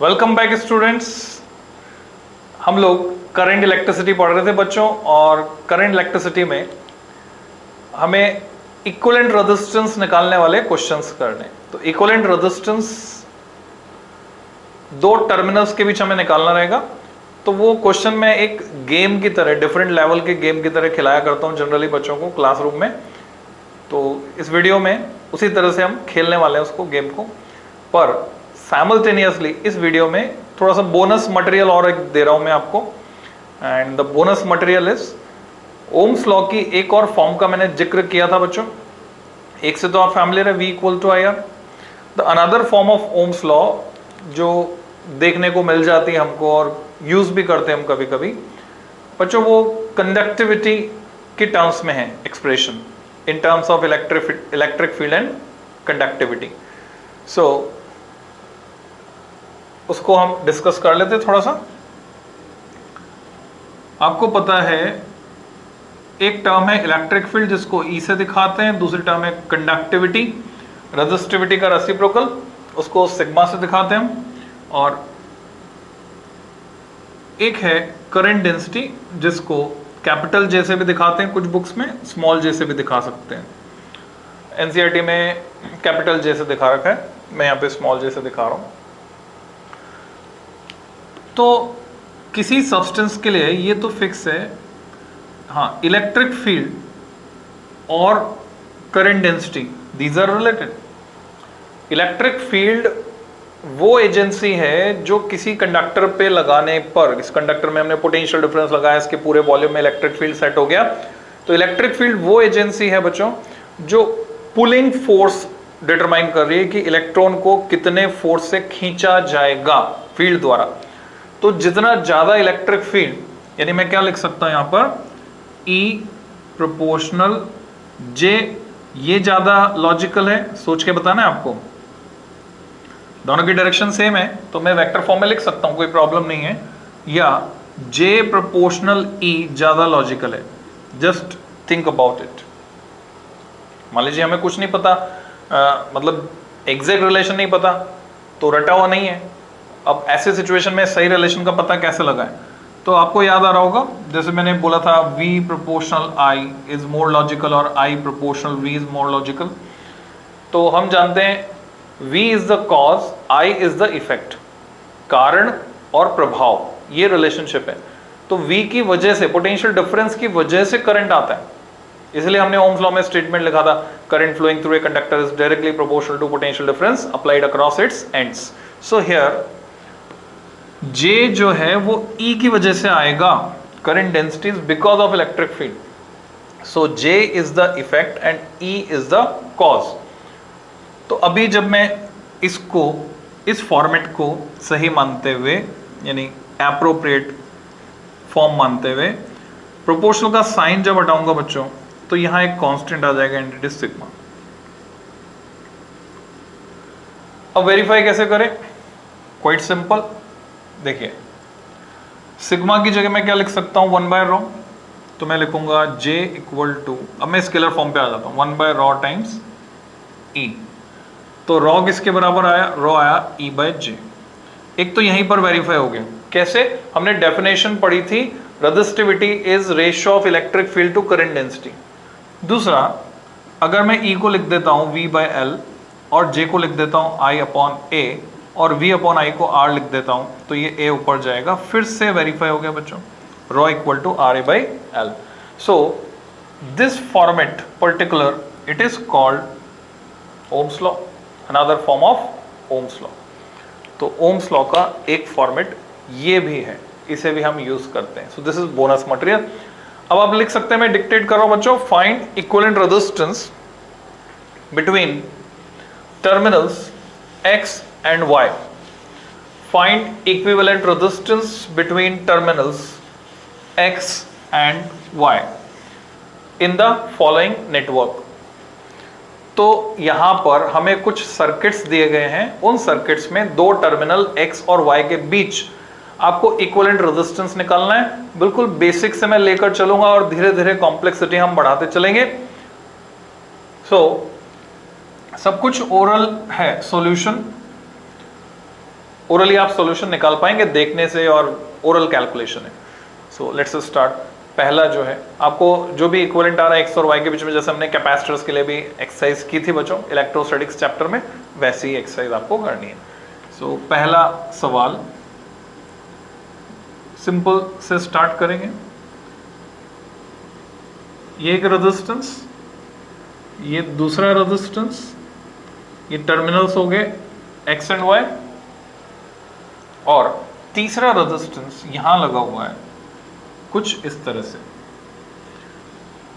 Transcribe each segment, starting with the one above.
Welcome back students. हम लोग current electricity पढ़ रहे थे बच्चों, और करंट इलेक्ट्रिसिटी में हमें इक्विवेलेंट रेजिस्टेंस निकालने वाले क्वेश्चंस करने। तो इक्विवेलेंट रेजिस्टेंस दो टर्मिनल्स के बीच हमें निकालना रहेगा। तो वो क्वेश्चन मैं एक गेम की तरह, डिफरेंट लेवल के गेम की तरह खिलाया करता हूँ जनरली बच्चों को क्लासरूम में। तो इस वीडियो में उसी तरह से हम खेलने वाले हैं उसको, गेम को। पर साइमल्टेनियसली इस वीडियो में थोड़ा सा बोनस मटेरियल और एक दे रहा हूं मैं आपको। And the bonus material is Ohm's law की एक और फॉर्म का मैंने जिक्र किया था बच्चों। एक से तो आप फैमिलियर है, V equal to IR। The another form of Ohm's law जो देखने को मिल जाती है हमको और यूज भी करते हैं हम कभी कभी बच्चों, वो कंडक्टिविटी के टर्म्स में है expression, in terms of electric field and conductivity. So उसको हम डिस्कस कर लेते थोड़ा सा। आपको पता है एक टर्म है इलेक्ट्रिक फील्ड जिसको E से दिखाते हैं, दूसरी टर्म है कंडक्टिविटी, रेजिस्टिविटी का रेसिप्रोकल, उसको सिग्मा से दिखाते हैं हम, और एक है करंट डेंसिटी जिसको कैपिटल J से भी दिखाते हैं, कुछ बुक्स में स्मॉल j से भी दिखा सकते हैं। NCERT में कैपिटल J से दिखा रखा है, मैं यहाँ पे स्मॉल j से दिखा रहा हूँ। तो किसी सब्सटेंस के लिए ये तो फिक्स है, हाँ, इलेक्ट्रिक फील्ड और current density these are related. Electric field वो एजेंसी है जो किसी कंडक्टर पे लगाने पर, इस कंडक्टर में हमने पोटेंशियल डिफरेंस लगाया, इसके पूरे वॉल्यूम में इलेक्ट्रिक फील्ड सेट हो गया। तो इलेक्ट्रिक फील्ड वो एजेंसी है बच्चों जो पुलिंग फोर्स डिटरमाइन कर रही है कि इलेक्ट्रॉन को कितने फोर्स से खींचा जाएगा फील्ड द्वारा। तो जितना ज्यादा इलेक्ट्रिक फील्ड, यानी मैं क्या लिख सकता हूं यहां पर, E प्रोपोर्शनल J, ये ज्यादा लॉजिकल है, सोच के बताना है आपको। दोनों की डायरेक्शन सेम है तो मैं वेक्टर फॉर्म में लिख सकता हूं, कोई प्रॉब्लम नहीं है। या J प्रोपोर्शनल E ज्यादा लॉजिकल है, जस्ट थिंक अबाउट इट। मान लीजिए हमें कुछ नहीं पता, मतलब एग्जैक्ट रिलेशन नहीं पता, तो रटा हुआ नहीं है। अब ऐसे सिचुएशन में सही रिलेशन का पता कैसे लगाएं? तो आपको याद आ रहा होगा, जैसे मैंने बोला था V proportional I is more logical और I proportional V is more logical. तो हम जानते हैं V is the cause, I is the effect, कारण और प्रभाव, ये रिलेशनशिप है। तो V की वजह से, पोटेंशियल डिफरेंस की वजह से करंट आता है, इसलिए हमने ओम्स लॉ में स्टेटमेंट लिखा था, current flowing through a conductor is directly proportional to potential difference applied across its ends. So here J जो है वो E की वजह से आएगा, current density is because of electric field. So J is the effect and E is the cause. तो अभी जब मैं इसको, इस फॉर्मेट को सही मानते हुए, यानी एप्रोप्रिएट फॉर्म मानते हुए, प्रोपोर्शनल का साइन जब हटाऊंगा बच्चों, तो यहां एक कांस्टेंट आ जाएगा एंड इट इज सिग्मा। अब वेरीफाई कैसे करें? Quite simple. देखिए, सिग्मा की जगह मैं क्या लिख सकता हूं, 1 बाय रॉ। तो मैं लिखूंगा J इक्वल टू, अब मैं स्केलर फॉर्म पे आ जाता हूं, 1 बाय रॉ टाइम्स E। तो रॉ किसके बराबर आया? रॉ आया E बाय J। एक तो यहीं पर वेरीफाई हो गया। कैसे? हमने डेफिनेशन पढ़ी थी, resistivity is ratio of electric field to current density. दूसरा, अगर मैं E को लिख देता हूं V बाय L और J को लिख देता हूं I अपॉन A और V अपॉन I को R लिख देता हूं, तो ये A ऊपर जाएगा। फिर से वेरीफाई हो गया बच्चों, rho equal to RA by L। So this format particular, it is called Ohm's law, another form of Ohm's law. तो ओम्स लॉ का एक फॉर्मेट ये भी है, इसे भी हम यूज करते हैं। So this is bonus material. अब आप लिख सकते हैं, मैं डिक्टेट कर रहा हूं बच्चों, find equivalent resistance between terminals X and Y. Find equivalent resistance between terminals X and Y in the following network. तो यहां पर हमें कुछ सर्किट्स दिए गए हैं, उन सर्किट्स में दो टर्मिनल X और Y के बीच आपको इक्विवेलेंट रेजिस्टेंस निकालना है। बिल्कुल बेसिक से मैं लेकर चलूंगा और धीरे धीरे कॉम्प्लेक्सिटी हम बढ़ाते चलेंगे। सब कुछ ओरल है, सॉल्यूशन ओरली आप सॉल्यूशन निकाल पाएंगे देखने से, और ओरल कैलकुलेशन है। So let's start. पहला जो है, आपको जो भी इक्विवेलेंट आ रहा है एक्स और वाई के बीच में, जैसे हमने कैपेसिटर्स के लिए भी एक्सरसाइज की थी बच्चों इलेक्ट्रोस्टैटिक्स चैप्टर में, वैसी ही एक्सरसाइज आपको करनी है। सो पहला सवाल सिंपल से स्टार्ट करेंगे। ये एक रेजिस्टेंस, ये दूसरा रेजिस्टेंस, ये टर्मिनल्स हो गए एक्स एंड वाई, और तीसरा रेजिस्टेंस यहां लगा हुआ है कुछ इस तरह से।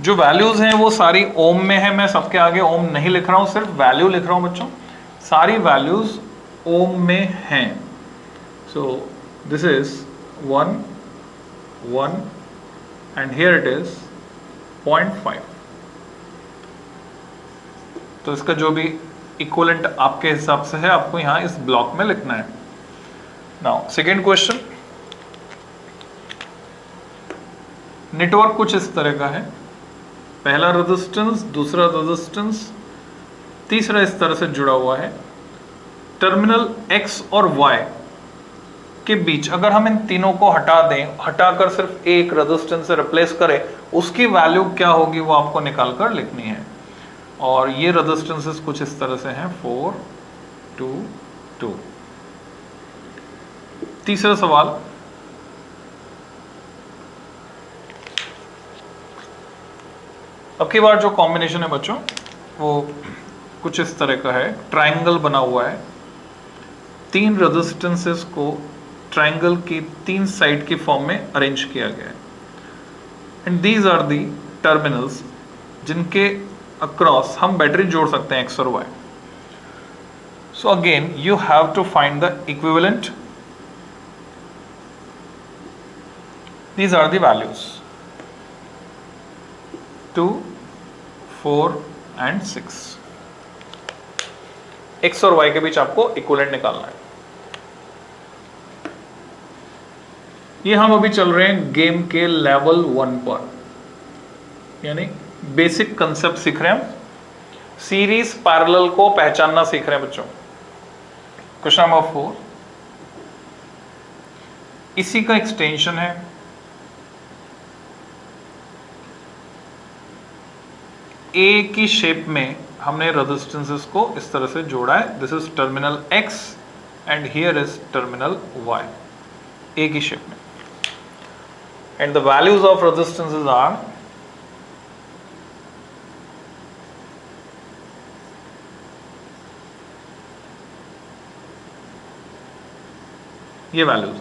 जो वैल्यूज हैं वो सारी ओम में है, मैं सबके आगे ओम नहीं लिख रहा हूं, सिर्फ वैल्यू लिख रहा हूं बच्चों। सारी वैल्यूज ओम में हैं। So this is 1 1 and here it is 0.5। तो इसका जो भी इक्विवेलेंट आपके हिसाब से है आपको यहां इस ब्लॉक में लिखना है। नाउ सेकेंड क्वेश्चन, नेटवर्क कुछ इस तरह का है। पहला रेजिस्टेंस, दूसरा रेजिस्टेंस, तीसरा इस तरह से जुड़ा हुआ है। टर्मिनल X और Y के बीच अगर हम इन तीनों को हटा दें, हटाकर सिर्फ एक रेजिस्टेंस से रिप्लेस करें, उसकी वैल्यू क्या होगी वो आपको निकाल कर लिखनी है। और ये रेजिस्टेंसेस कुछ इस तरह से हैं 4 2 2। तीसरा सवाल, अब की बार जो कॉम्बिनेशन है बच्चों वो कुछ इस तरह का है। ट्रायंगल बना हुआ है, तीन रेजिस्टेंसेस को ट्रायंगल की तीन साइड की फॉर्म में अरेंज किया गया है, and these are the terminals जिनके अक्रॉस हम बैटरी जोड़ सकते हैं एक्स और Y. So again you have to find the equivalent. These are the values 2 4 and 6। X और वाई के बीच आपको इक्विवेलेंट निकालना है। ये हम अभी चल रहे हैं गेम के लेवल 1 पर, यानी बेसिक कंसेप्ट सीख रहे हैं हम। सीरीज पैरेलल को पहचानना सीख रहे हैं बच्चों। क्वेश्चन नंबर 4, इसी का एक्सटेंशन है। ए की शेप में हमने रेजिस्टेंसेस को इस तरह से जोड़ा है। This is terminal X and here is terminal Y, A की शेप में। And the values of resistances are ये वैल्यूज।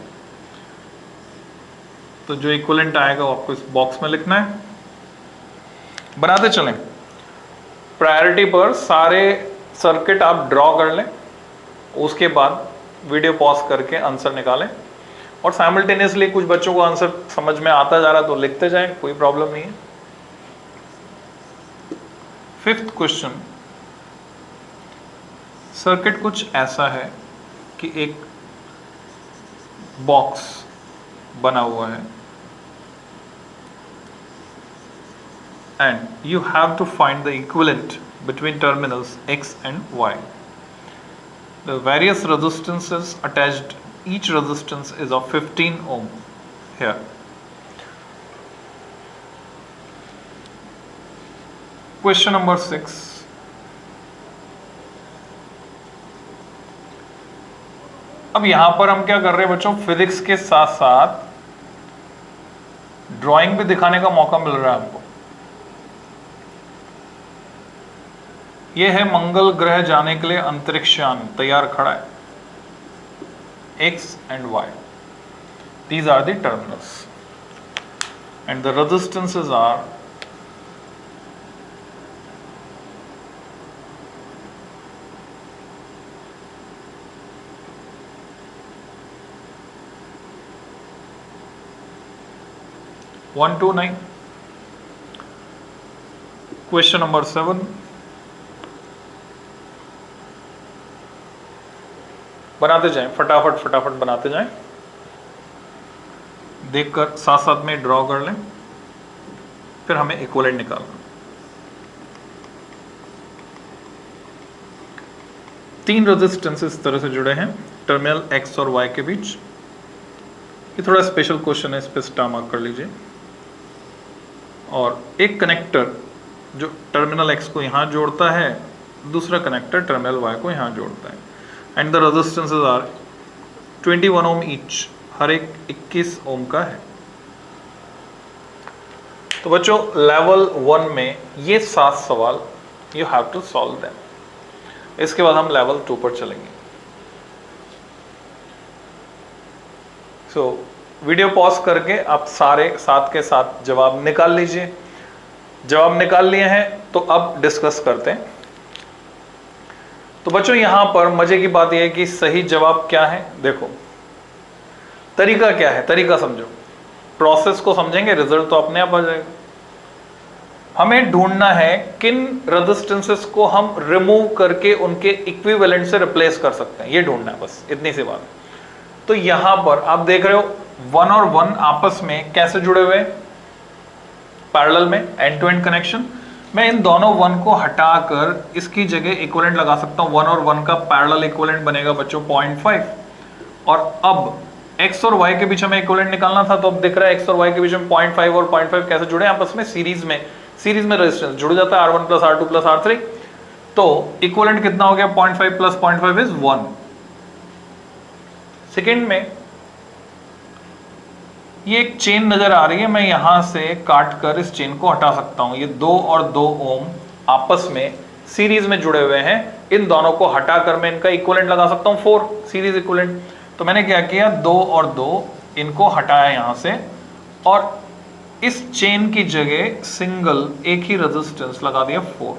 तो जो इक्विवेलेंट आएगा वो आपको इस बॉक्स में लिखना है। बनाते चलें। प्रायोरिटी पर सारे सर्किट आप ड्रॉ कर लें, उसके बाद वीडियो पॉज करके आंसर निकालें, और साइमल्टेनियसली कुछ बच्चों को आंसर समझ में आता जा रहा तो लिखते जाएं, कोई प्रॉब्लम नहीं है। फिफ्थ क्वेश्चन, सर्किट कुछ ऐसा है कि एक बॉक्स बना हुआ है and you have to find the equivalent between terminals X and Y. The various resistances attached, each resistance is of 15 ohm here. Question number 6. अब यहां पर हम क्या कर रहे हैं बच्चों, फिजिक्स के साथ साथ ड्राइंग भी दिखाने का मौका मिल रहा है आपको। ये है मंगल ग्रह जाने के लिए अंतरिक्ष यान तैयार खड़ा है, X and Y. These are the terminals and the resistances are one two nine. Question number 7. बनाते जाएं, फटाफट फटाफट बनाते जाएं, देखकर साथ साथ में ड्रॉ कर लें, फिर हमें इक्विवेलेंट निकालना। तीन रेजिस्टेंस इस तरह से जुड़े हैं, टर्मिनल एक्स और वाई के बीच। ये थोड़ा स्पेशल क्वेश्चन है, इस पर स्टार मार्क कर लीजिए। और एक कनेक्टर जो टर्मिनल एक्स को यहाँ जोड़ता है, दूसरा कनेक्टर टर्मिनल वाई को यहाँ जोड़ता है, and the resistances are 21 ohm each, हर एक 21 ओम का है। तो बच्चों लेवल 1 में ये 7 सवाल you have to solve them. इसके बाद हम लेवल 2 पर चलेंगे। वीडियो पॉज करके आप सारे साथ के साथ जवाब निकाल लीजिए। जवाब निकाल लिए हैं तो अब डिस्कस करते हैं। तो बच्चों यहां पर मजे की बात यह है कि सही जवाब क्या है। देखो तरीका क्या है, तरीका समझो, प्रोसेस को समझेंगे रिजल्ट तो अपने आप आ जाएगा। हमें ढूंढना है किन रेजिस्टेंसेस को हम रिमूव करके उनके इक्विवेलेंट से रिप्लेस कर सकते हैं, ये ढूंढना है, बस इतनी सी बात। तो यहां पर आप देख रहे हो 1 और 1 आपस में कैसे जुड़े हुए, पैरेलल में, एंड टू एंड कनेक्शन। मैं इन दोनों 1 को हटाकर इसकी जगह इक्विवेलेंट लगा सकता हूं। 1 और 1 का पैरेलल इक्विवेलेंट बनेगा बच्चों 0.5। और अब x और y के बीच हमें इक्विवेलेंट निकालना था, तो अब दिख रहा है x और y के बीच में 0.5 और 0.5 कैसे जुड़े आपस में, सीरीज में रेजिस्टेंस जुड़ जाता है R1 plus R2 plus R3। तो इक्विवेलेंट कितना हो गया, 0.5 प्लस 0.5 इज 1। सेकेंड में ये एक चेन नजर आ रही है, मैं यहां से काट कर इस चेन को हटा सकता हूं। ये 2 और 2 ओम आपस में सीरीज में जुड़े हुए हैं, इन दोनों को हटाकर मैं इनका इक्विवेलेंट लगा सकता हूं 4, सीरीज इक्विवेलेंट। तो मैंने क्या किया, 2 और 2 इनको हटाया यहां से, और इस चेन की जगह सिंगल एक ही रेजिस्टेंस लगा दिया 4।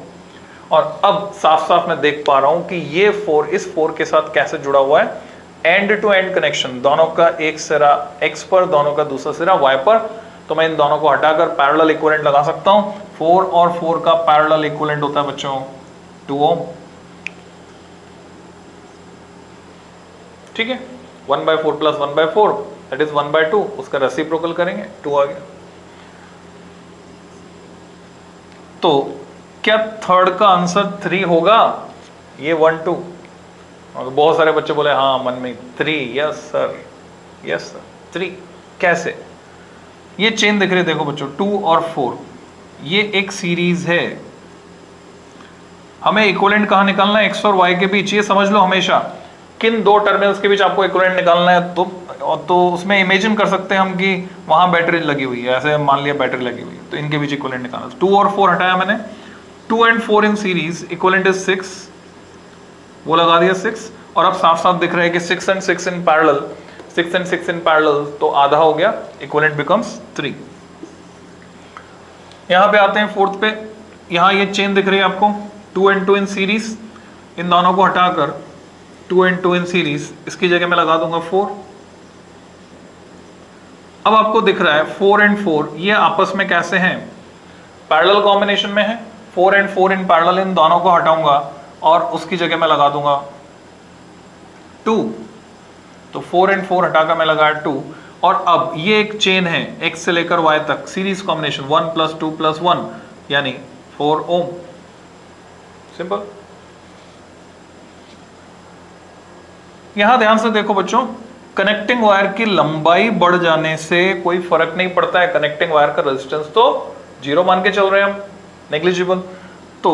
और अब साफ साफ मैं देख पा रहा हूं कि ये 4 इस 4 के साथ कैसे जुड़ा हुआ है, एंड टू एंड कनेक्शन, दोनों का एक सिरा x पर, दोनों का दूसरा सिरा y पर। तो मैं इन दोनों को हटाकर पैरेलल इक्विवेलेंट लगा सकता हूं। 4 और 4 का पैरेलल इक्विवेलेंट होता है बच्चों 2 ओम। ठीक है, 1/4 प्लस 1/4 दैट इज 1/2, उसका रेसिप्रोकल करेंगे 2 आ गया। तो क्या थर्ड का आंसर 3 होगा, ये 1 2? और बहुत सारे बच्चे बोले हाँ मन में 3, यस सर, यस सर 3। कैसे, ये चेन दिख रही है, देखो बच्चों 2 और 4 ये एक सीरीज है। हमें इक्विवेलेंट कहां निकालना है, x और y के बीच। ये समझ लो हमेशा किन दो टर्मिनल्स के बीच आपको इक्विवेलेंट निकालना है। तो उसमें इमेजिन कर सकते हैं हम कि वहां बैटरी लगी हुई है, ऐसे मान लिया बैटरी लगी हुई है, तो इनके बीच इक्विवेलेंट निकालना। 2 और 4 हटाया मैंने, 2 and 4 in series, equivalent is 6, वो लगा दिया 6। और अब साफ साफ दिख रहा है कि 6 and 6 in parallel, 6 and 6 in parallel, तो आधा हो गया, इक्विवेलेंट बिकम्स 3। यहां पे आते हैं फोर्थ पे। यहां ये चेन दिख रही है आपको 2 and 2 इन सीरीज, इन दोनों को हटाकर 2 and 2 इन सीरीज, इसकी जगह मैं लगा दूंगा 4। अब आपको दिख रहा है 4 and 4 ये आपस में कैसे हैं, पैरेलल कॉम्बिनेशन में है। 4 and 4 इन पैरेलल, इन दोनों को हटाऊंगा और उसकी जगह मैं लगा दूंगा 2। तो 4 and 4 हटाकर मैं लगाया 2। और अब ये एक चेन है x से लेकर y तक, सीरीज कॉम्बिनेशन 1 + 2 + 1 यानी 4 ओम। सिंपल। यहां ध्यान से देखो बच्चों, कनेक्टिंग वायर की लंबाई बढ़ जाने से कोई फर्क नहीं पड़ता है, कनेक्टिंग वायर का रेजिस्टेंस तो 0 मान के चल रहे हैं हम, नेग्लिजिबल। तो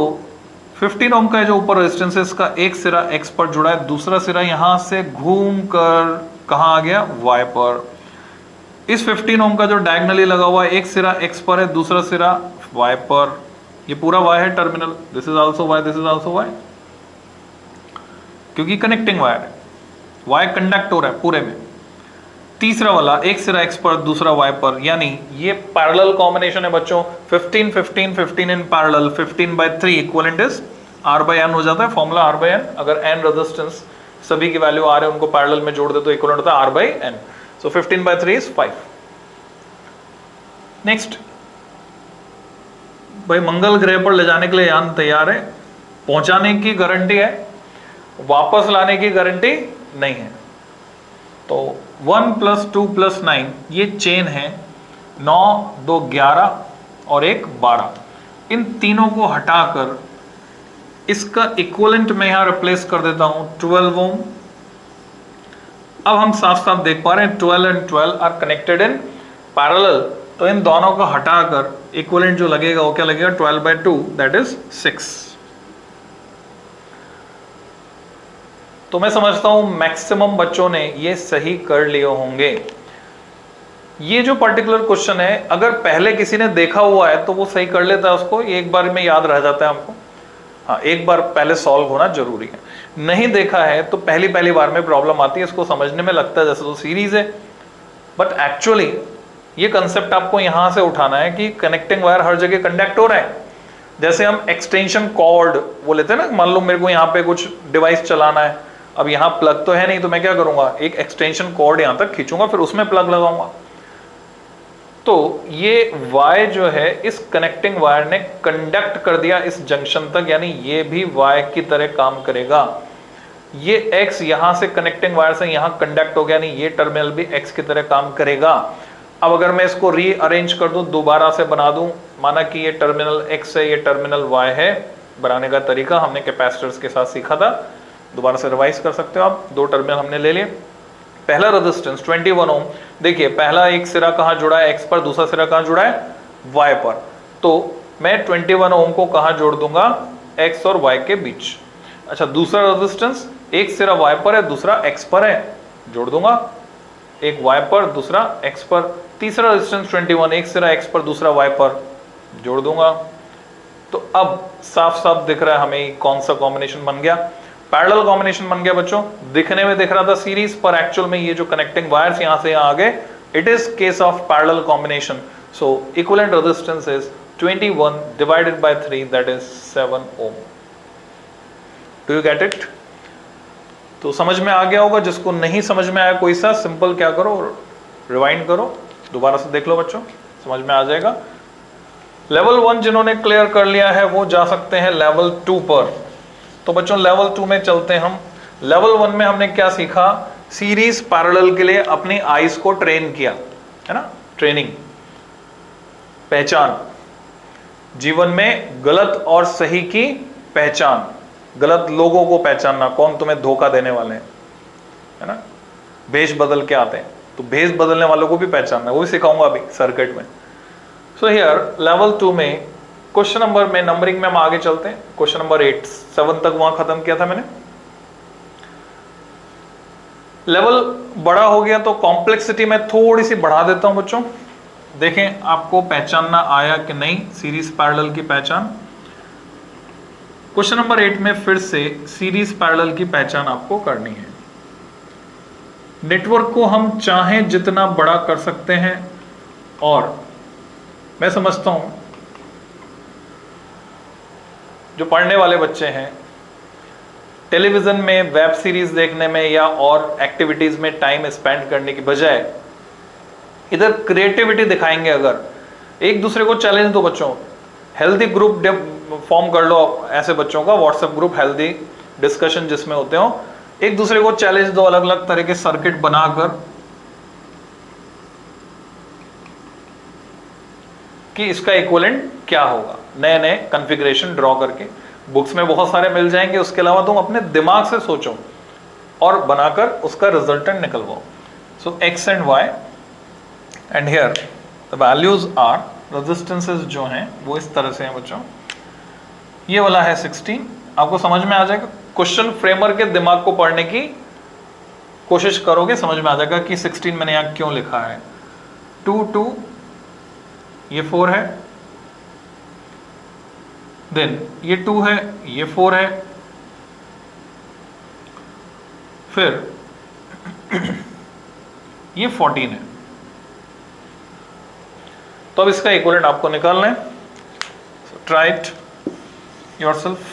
15 ओम का जो ऊपर रेजिस्टेंस है, इसका एक सिरा x पर जुड़ा है, दूसरा सिरा यहां से घूम कर कहां आ गया, y पर। इस 15 ओम का जो डायगनली लगा हुआ है, एक सिरा x पर है, दूसरा सिरा y पर। ये पूरा y है terminal, this is also y, this is also y, क्योंकि कनेक्टिंग वायर है, y कंडक्ट हो रहा है पूरे में। तीसरा वाला एक सिरा x पर, दूसरा y पर, यानी ये पैरेलल कॉम्बिनेशन है बच्चों। 15 15 15 in parallel, 15/3 equivalent is R/n हो जाता है, फॉर्मूला R/n। अगर n रेजिस्टेंस सभी की वैल्यू आ रहे हैं, उनको पैरेलल में जोड़ दे तो इक्विवेलेंट होता है R/n। So 15/3 is 5। नेक्स्ट, भाई मंगल ग्रह पर ले जाने के लिए यान तैयार है, पहुंचाने की गारंटी है, वापस लाने की गारंटी नहीं है। तो 1 + 2 + 9 ये चेन है, 9 2 11 और 1 12। इन तीनों को हटाकर इसका इक्विवेलेंट मैं यहां रिप्लेस कर देता हूं 12 ओम। अब हम साफ साफ देख पा रहे हैं 12 and 12 are connected in parallel, तो इन दोनों को हटाकर इक्विवेलेंट जो लगेगा वो क्या लगेगा 12/2 दैट इज 6। तो मैं समझता हूं मैक्सिमम बच्चों ने ये सही कर लिए होंगे। ये जो पर्टिकुलर क्वेश्चन है अगर पहले किसी ने देखा हुआ है तो वो सही कर लेता है, उसको एक बार में याद रह जाता है हमको। हाँ, एक बार पहले सॉल्व होना जरूरी है। नहीं देखा है तो पहली बार में प्रॉब्लम आती है, इसको समझने में लगता है जैसे तो सीरीज है, बट एक्चुअली ये कंसेप्ट आपको यहां से उठाना है कि कनेक्टिंग वायर हर जगह कंडक्ट हो रहा है। जैसे हम एक्सटेंशन कॉर्ड वो लेते हैं ना, मान लो मेरे को यहाँ पे कुछ डिवाइस चलाना है, अब यहाँ प्लग तो है नहीं तो मैं क्या करूंगा, एक एक्सटेंशन कॉर्ड यहां तक खींचूंगा फिर उसमें प्लग लगाऊंगा। तो ये Y जो है इस कनेक्टिंग वायर ने कंडक्ट कर दिया इस जंक्शन तक, यानी ये भी Y की तरह काम करेगा। ये X यहां से कनेक्टिंग वायर से यहां कंडक्ट हो गया, यानी ये टर्मिनल भी X की तरह काम करेगा। अब अगर मैं इसको रीअरेंज कर दूं, दोबारा से बना दूं, माना कि ये टर्मिनल X है, ये टर्मिनल Y है, बनाने का तरीका हमने कैपेसिटर्स के साथ सीखा था, दोबारा से रिवाइज कर सकते हो आप। दो टर्मिनल हमने ले लिए। पहला रेजिस्टेंस 21 ओम, देखिए पहला एक सिरा कहां जुड़ा है X पर, दूसरा सिरा कहां जुड़ा है Y पर, तो मैं 21 ओम को कहां जोड़ दूंगा, X और Y के बीच। अच्छा, दूसरा रेजिस्टेंस एक सिरा Y पर है दूसरा X पर है, जोड़ दूंगा, एक Y पर दूसरा X पर। तीसरा रेजिस्टेंस 21 एक सिरा X पर दूसरा Y पर, जोड़ दूंगा। तो अब साफ साफ दिख रहा है हमें कौन सा कॉम्बिनेशन बन गया, पैरेलल कॉम्बिनेशन बन गया बच्चों। दिखने में दिख रहा था सीरीज, पर एक्चुअल में ये जो कनेक्टिंग वायर्स यहां से यहां आ गए, it is case of parallel combination. So equivalent resistance is 21 divided by 3 that is 7 ohm. Do you get it? तो समझ में आ गया होगा। जिसको नहीं समझ में आया कोई सा, सिंपल क्या करो, रिवाइंड करो, दोबारा से देख लो बच्चों, समझ में आ जाएगा। लेवल 1 जिन्होंने क्लियर कर लिया है वो जा सकते हैं लेवल 2 पर। तो बच्चों लेवल 2 में चलते हैं हम। लेवल 1 में हमने क्या सीखा, सीरीज पैरेलल के लिए अपनी आईज को ट्रेन किया, है ना, ट्रेनिंग, पहचान, जीवन में गलत और सही की पहचान, गलत लोगों को पहचानना, कौन तुम्हें धोखा देने वाले हैं, है ना, भेष बदल के आते हैं, तो भेष बदलने वालों को भी पहचानना, वो भी सिखाऊंगा अभी सर्किट में। सो हियर लेवल 2 में क्वेश्चन नंबर में नंबरिंग में हम आगे चलते हैं। क्वेश्चन नंबर 8, 7 तक वहां खत्म किया था मैंने। लेवल बड़ा हो गया तो कॉम्प्लेक्सिटी में थोड़ी सी बढ़ा देता हूं बच्चों। देखें आपको पहचानना आया कि नहीं सीरीज पैरेलल की पहचान। क्वेश्चन नंबर 8 में फिर से सीरीज पैरेलल की पहचान आपको करनी है। नेटवर्क को हम चाहें जितना बड़ा कर सकते हैं, और मैं समझता हूं जो पढ़ने वाले बच्चे हैं टेलीविजन में वेब सीरीज देखने में या और एक्टिविटीज में टाइम स्पेंड करने की बजाय इधर क्रिएटिविटी दिखाएंगे। अगर एक दूसरे को चैलेंज दो बच्चों, हेल्दी ग्रुप फॉर्म कर लो ऐसे बच्चों का, व्हाट्सएप ग्रुप, हेल्दी डिस्कशन जिसमें होते हो, एक दूसरे को चैलेंज दो, अलग अलग तरह के सर्किट बनाकर कि इसका इक्विवेलेंट क्या होगा, नए नए कॉन्फ़िगरेशन ड्रॉ करके। बुक्स में बहुत सारे मिल जाएंगे, उसके अलावा तुम अपने दिमाग से सोचो और बनाकर उसका रिजल्टेंट निकलवाओ। So X and Y and here the values are, resistances जो हैं वो इस तरह से हैं बच्चों। ये वाला है 16, आपको समझ में आ जाएगा। क्वेश्चन फ्रेमर के दिमाग को पढ़ने की कोशिश करोगे, समझ में आ जाएगा कि 16 मैंने यहाँ क्यों लिखा है। 2 2 ये 4 है, देन ये 2 है, ये 4 है, फिर ये 14 है। तो अब इसका इक्विवेलेंट आपको निकालना है। Try it yourself.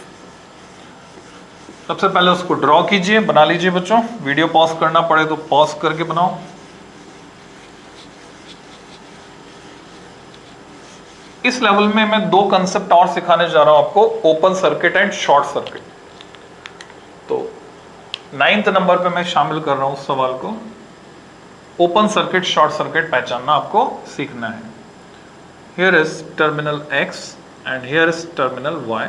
सबसे पहले उसको ड्रॉ कीजिए, बना लीजिए बच्चों। वीडियो पॉज करना पड़े तो पॉज करके बनाओ। इस लेवल में मैं 2 कंसेप्ट और सिखाने जा रहा हूं आपको, open circuit and short circuit. तो 9th नंबर पे मैं शामिल कर रहा हूं उस सवाल को। ओपन सर्किट शॉर्ट सर्किट पहचानना आपको सीखना है। Here is terminal X and here is terminal Y।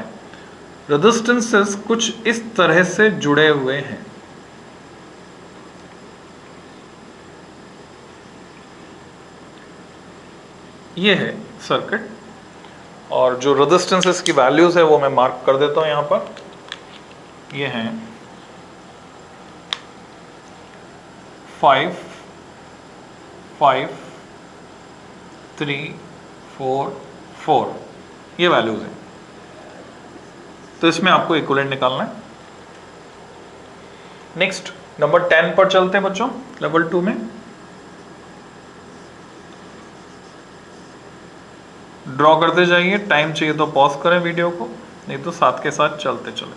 Resistances कुछ इस तरह से जुड़े हुए हैं। ये है सर्किट, और जो रेजिस्टेंसेस की वैल्यूज है वो मैं मार्क कर देता हूं यहां पर। ये हैं 5, 5, 3, 4, 4, ये वैल्यूज हैं। तो इसमें आपको इक्विवेलेंट निकालना है। नेक्स्ट नंबर 10 पर चलते हैं बच्चों, लेवल 2 में। ड्रॉ करते जाइए, टाइम चाहिए तो पॉज करें वीडियो को, नहीं तो साथ के साथ चलते चले।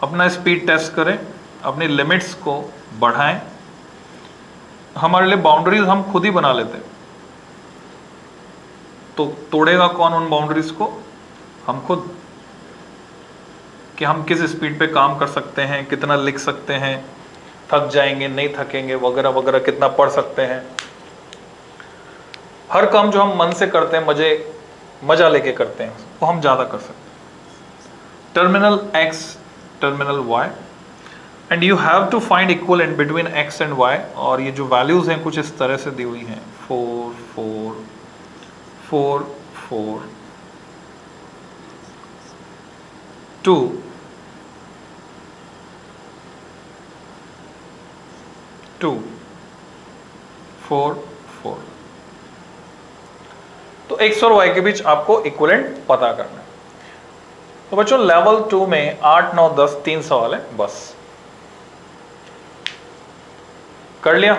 अपना स्पीड टेस्ट करें, अपनी लिमिट्स को बढ़ाएं। हमारे लिए बाउंड्रीज हम खुद ही बना लेते हैं, तो तोड़ेगा कौन उन बाउंड्रीज को? हम खुद, कि हम किस स्पीड पे काम कर सकते हैं, कितना लिख सकते हैं, थक जाएंगे नहीं थकेंगे वगैरह वगैरह, कितना पढ़ सकते हैं। हर काम जो हम मन से करते हैं, मजा लेके करते हैं, वो हम ज्यादा कर सकते हैं। Terminal x, terminal y, and you have to find equivalent between x and y। और ये जो वैल्यूज हैं कुछ इस तरह से दी हुई हैं, 4, 4, 4, 4, 2, 2, 4, 4। तो x और y के बीच आपको इक्विवेलेंट पता करना है। तो बच्चों लेवल 2 में 8, 9, 10 3 सवाल है बस। कर लिया?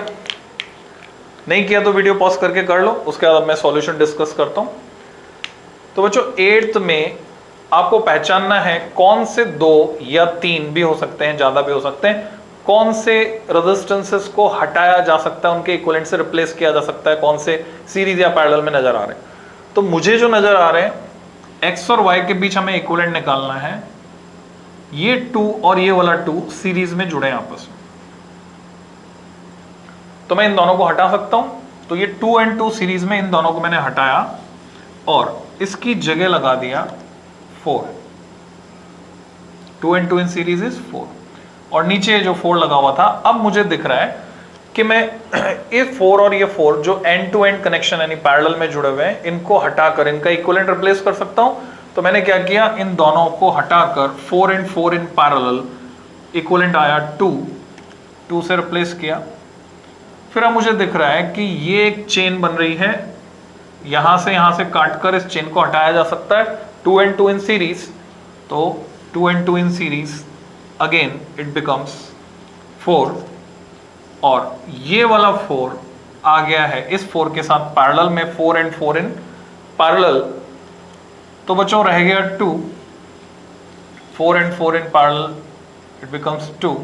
नहीं किया तो वीडियो पॉज करके कर लो, उसके बाद मैं सॉल्यूशन डिस्कस करता हूं। तो बच्चों 8th में आपको पहचानना है कौन से 2 या 3 भी हो सकते हैं, ज्यादा भी हो सकते हैं, कौन से रेजिस्टेंसेस को हटाया जा सकता है, उनके इक्विवेलेंट से रिप्लेस किया जा सकता है, कौन से सीरीज या पैरेलल में नजर आ रहे हैं। तो मुझे जो नजर आ रहे हैं x और y के बीच हमें इक्विवेलेंट निकालना है। ये 2 और ये वाला 2 सीरीज में जुड़े हैं आपस में, तो मैं इन दोनों को हटा सकता हूं। तो ये 2 and 2 सीरीज में, इन दोनों को मैंने हटाया और इसकी जगह लगा दिया 4। 2 and 2 इन सीरीज इज 4, और नीचे जो 4 लगा हुआ था, अब मुझे दिख रहा है कि मैं ये 4 और ये 4 जो एंड टू एंड कनेक्शन यानी पैरेलल में जुड़े हुए हैं, इनको हटाकर इनका इक्विवेलेंट रिप्लेस कर सकता हूं। तो मैंने क्या किया, इन दोनों को हटाकर 4 and 4 इन पैरेलल, इक्विवेलेंट आया 2, 2 से रिप्लेस किया। फिर अब मुझे दिख रहा है कि ये एक चेन बन रही है, यहां से काटकर इस चेन को हटाया जा सकता है। 2 and 2 इन सीरीज, तो 2 and 2 in series again it becomes 4, और ये वाला 4 आ गया है इस 4 के साथ पैरेलल में, 4 and 4 इन पैरेलल। तो बच्चों रह गया 2, 4 and 4 in parallel, it becomes 2।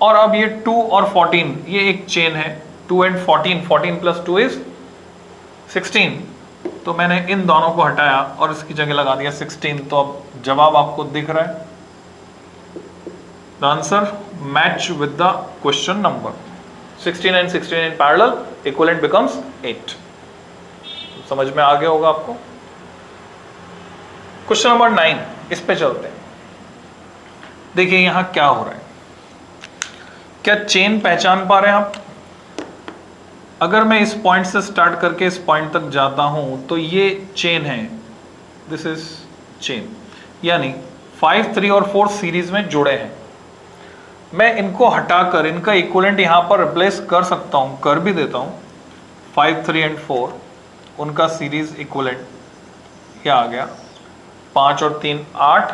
और अब ये 2 और 14 ये एक चेन है, 2 and 14, 14 प्लस 2 इज 16। तो मैंने इन दोनों को हटाया और इसकी जगह लगा दिया 16। तो अब जवाब आपको दिख रहा है, the answer match with the question number. 16 and 16 in parallel, equivalent becomes 8। समझ में आ गया होगा आपको। क्वेश्चन नंबर 9, इस पे चलते हैं। देखिए यहां क्या हो रहा है, क्या चेन पहचान पा रहे हैं आप? अगर मैं इस पॉइंट से स्टार्ट करके इस पॉइंट तक जाता हूं तो ये चेन है, दिस इज चेन, यानी 5, 3 और 4 सीरीज में जुड़े हैं। मैं इनको हटाकर इनका इक्विवेलेंट यहां पर रिप्लेस कर सकता हूं, कर भी देता हूं। 5, 3 and 4 उनका सीरीज इक्विवेलेंट क्या आ गया, 5 और 3 8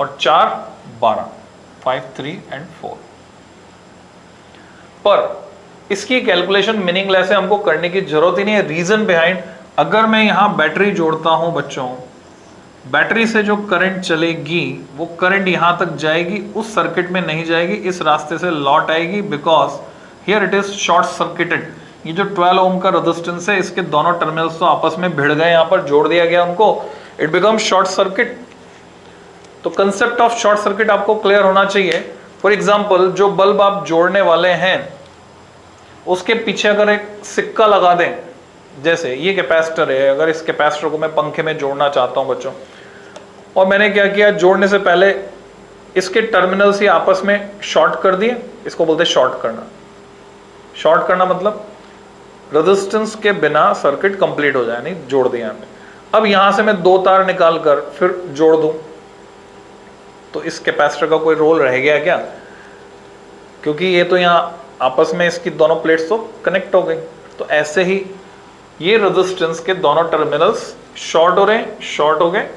और 4 12, 5, 3 and 4। पर इसकी कैलकुलेशन मीनिंगलेस है, हमको करने की जरूरत ही नहीं है। रीजन बिहाइंड, अगर मैं यहां बैटरी जोड़ता हूं बच्चों, बैटरी से जो करंट चलेगी वो करंट यहां तक जाएगी, उस सर्किट में नहीं जाएगी, इस रास्ते से लौट आएगी, because here it is short circuited. ये जो 12 ओम का रेजिस्टेंस है, इसके दोनों टर्मिनल्स तो आपस में भिड़ गए, यहां पर जोड़ दिया गया उनको, इट बिकम शॉर्ट सर्किट। तो कंसेप्ट ऑफ शॉर्ट सर्किट आपको क्लियर होना चाहिए। फॉर एग्जाम्पल, जो बल्ब आप जोड़ने वाले हैं उसके पीछे अगर एक सिक्का लगा दें, जैसे ये कैपेसिटर है, अगर इस कैपेसिटर को मैं पंखे में जोड़ना चाहता हूं बच्चों, और मैंने क्या किया, जोड़ने से पहले इसके टर्मिनल्स ही आपस में शॉर्ट कर दिए, इसको बोलते हैं शॉर्ट करना। शॉर्ट करना मतलब रेजिस्टेंस के बिना सर्किट कंप्लीट हो जाए, नहीं जोड़ दिया हमने। अब यहां से मैं 2 तार निकाल कर फिर जोड़ दूं तो इस कैपेसिटर का कोई रोल रह गया क्या? क्योंकि ये तो यहां आपस में इसकी दोनों प्लेट्स तो कनेक्ट हो गई। तो ऐसे ही ये रेजिस्टेंस के दोनों टर्मिनल्स शॉर्ट हो रहे हैं, शॉर्ट हो गए,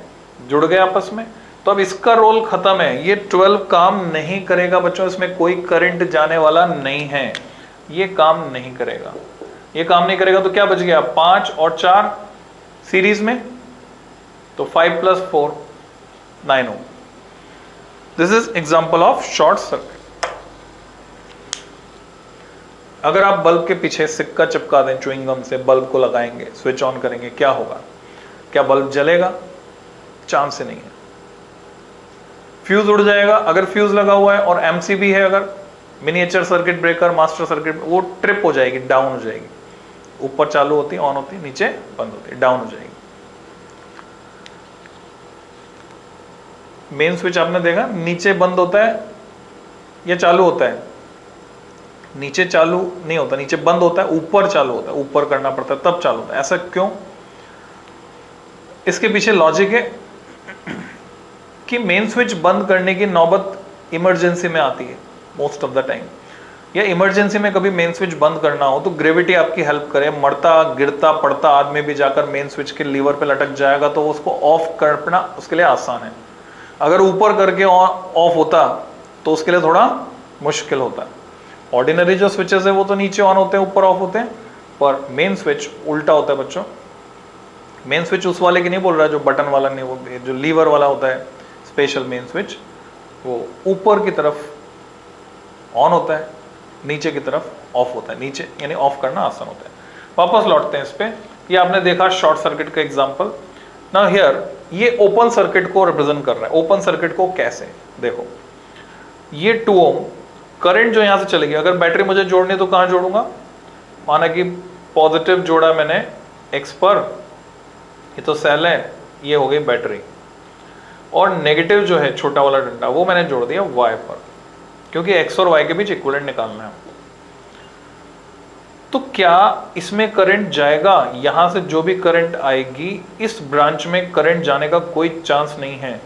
जुड़ गए आपस में। तो अब इसका रोल खत्म है, ये 12 काम नहीं करेगा बच्चों, इसमें कोई करंट जाने वाला नहीं है, ये काम नहीं करेगा। ये काम नहीं करेगा तो क्या बच गया? 5 और 4 सीरीज में, तो 5 + 4 9 ohm. This is example of short circuit. अगर आप बल्ब के पीछे सिक्का चिपका दें च्युइंगम से, बल्ब को लगाएंगे, स्विच ऑन करेंगे, क्या होगा? क्या बल्ब जलेगा? चांस ही नहीं है। फ्यूज उड़ जाएगा। अगर फ्यूज लगा हुआ है और एमसीबी है, अगर miniature circuit breaker, master circuit, वो ट्रिप हो जाएगी, डाउन हो जाएगी। ऊपर चालू होती है, ऑन होती है, नीचे बंद होती है, डाउन हो जाएगी। मेन स्विच आपने देखा नीचे बंद होता है या चालू होता है? नीचे चालू नहीं होता, नीचे बंद होता है, ऊपर चालू होता है, ऊपर करना पड़ता है तब चालू होता है। ऐसा क्यों? इसके पीछे लॉजिक है कि मेन स्विच बंद करने की नौबत इमरजेंसी में आती है मोस्ट ऑफ द टाइम, या इमरजेंसी में कभी मेन स्विच बंद करना हो तो ग्रेविटी आपकी हेल्प करे, मरता गिरता पड़ता आदमी भी जाकर मेन स्विच के लीवर पे लटक जाएगा तो उसको ऑफ करना उसके लिए आसान है। अगर ऊपर करके ऑफ होता तो उसके लिए थोड़ा मुश्किल होता है। ऑर्डिनरी जो स्विचेस है वो तो नीचे ऑन होते हैं, ऊपर ऑफ होते हैं, पर मेन स्विच उल्टा होता है बच्चों। मेन स्विच उस वाले की नहीं बोल रहा जो बटन वाला नहीं, वो जो लीवर वाला होता है स्पेशल मेन स्विच, वो ऊपर की तरफ ऑन होता है, नीचे की तरफ ऑफ होता है। नीचे यानी ऑफ करना आसान होता है। वापस लौटते हैं इस पे। ये आपने देखा शॉर्ट सर्किट का एग्जांपल। नाउ हियर ये ओपन सर्किट को रिप्रेजेंट कर रहा है। ओपन सर्किट को कैसे? देखो, ये 2 ओम करंट जो यहां से चलेगी, अगर बैटरी मुझे जोड़नी तो कहां जोड़ूंगा? माना कि पॉजिटिव जोड़ा मैंने एक्स पर, ये तो सेल है, ये हो गई बैटरी, और नेगेटिव जो है छोटा वाला डंडा वो मैंने जोड़ दिया वाई पर, क्योंकि एक्स और वाई के बीच इक्विवेलेंट निकालना है। तो क्या इसमें करंट जाएगा? यहां से जो भी करंट आएगी इस ब्रांच में करंट जाने का कोई चांस नहीं है।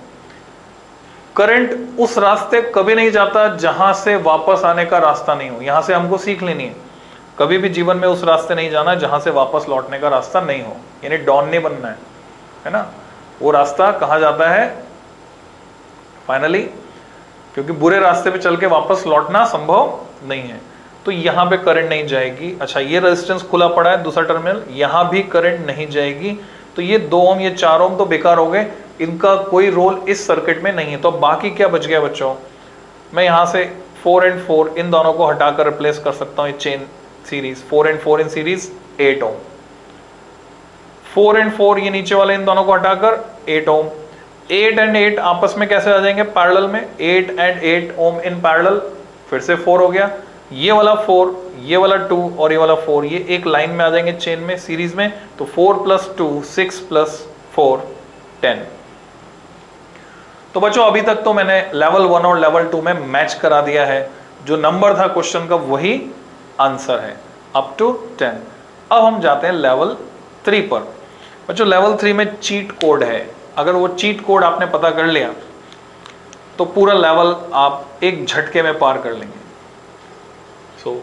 करंट उस रास्ते कभी नहीं जाता जहां से वापस आने का रास्ता नहीं हो। यहां से हमको सीख लेनी है, कभी भी जीवन में उस रास्ते नहीं जाना जहां से वापस लौटने का रास्ता नहीं हो, यानी डॉन नहीं बनना है ना। वो रास्ता कहां जाता है फाइनली? क्योंकि बुरे रास्ते पे चल के वापस लौटना संभव नहीं है, तो यहां पे करंट नहीं जाएगी। अच्छा, ये रेजिस्टेंस खुला पड़ा है दूसरा टर्मिनल, यहां भी करंट नहीं जाएगी। तो ये 2 ओम ये 4 ओम तो बेकार हो गए, इनका कोई रोल इस सर्किट में नहीं है। तो बाकी क्या बच गया बच्चों? मैं यहां से 4 और 4 इन दोनों को हटाकर रिप्लेस कर सकता हूं। ये चेन सीरीज 4 और 4 इन सीरीज 8 ओम, 4 और 4 ये नीचे वाले इन दोनों को हटाकर 8 ओम। 8 और 8 आपस में कैसे आ जाएंगे? पैरेलल में, 8 और 8 ओम इन पैरेलल, फिर से 4 हो गया। ये वाला 4, ये वाला 2 और ये वाला 4, ये एक लाइन में आ जाएंगे चेन में, सीरीज में। तो 4 + 2 6 + 4 10। तो बच्चों अभी तक तो मैंने लेवल 1 और लेवल 2 में मैच करा दिया है। जो नंबर था क्वेश्चन का वही आंसर है, अप टू 10। अब हम जाते हैं लेवल 3 पर। बच्चों लेवल 3 में चीट कोड है। अगर वो चीट कोड आपने पता कर लिया तो पूरा लेवल आप एक झटके में पार कर लेंगे। So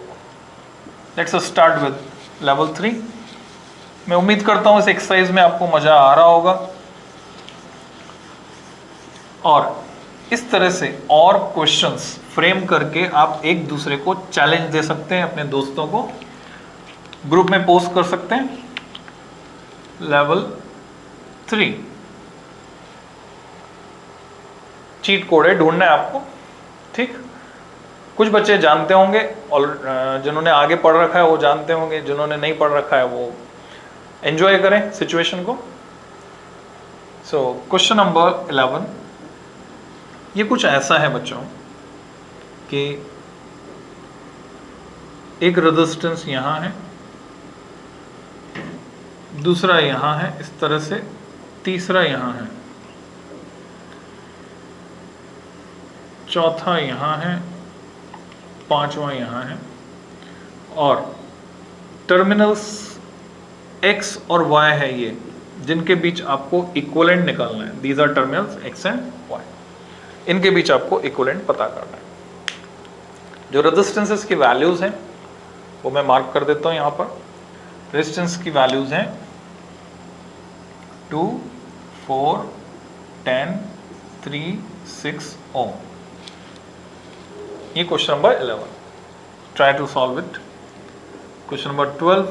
let's start with level 3। मैं उम्मीद करता हूं इस एक्सरसाइज में आपको मजा आ रहा होगा, और इस तरह से और क्वेश्चंस फ्रेम करके आप एक दूसरे को चैलेंज दे सकते हैं, अपने दोस्तों को ग्रुप में पोस्ट कर सकते हैं। लेवल 3 चीट कोड है, ढूंढना है आपको, ठीक। कुछ बच्चे जानते होंगे और जिन्होंने आगे पढ़ रखा है वो जानते होंगे, जिन्होंने नहीं पढ़ रखा है वो एंजॉय करें सिचुएशन को। सो क्वेश्चन नंबर 11, ये कुछ ऐसा है बच्चों कि एक रेजिस्टेंस यहां है, दूसरा यहां है इस तरह से, तीसरा यहां है, चौथा यहां है, पांचवा यहां है, और टर्मिनल्स x और y है ये, जिनके बीच आपको इक्विवेलेंट निकालना है। These are terminals x and y, इनके बीच आपको इक्विवेलेंट पता करना है। जो रेजिस्टेंसेस की वैल्यूज हैं वो मैं मार्क कर देता हूं यहां पर। रेजिस्टेंस की वैल्यूज हैं 2, 4, 10, 3, 6 ओम। ये question number 11। Try to solve it. Question number 12,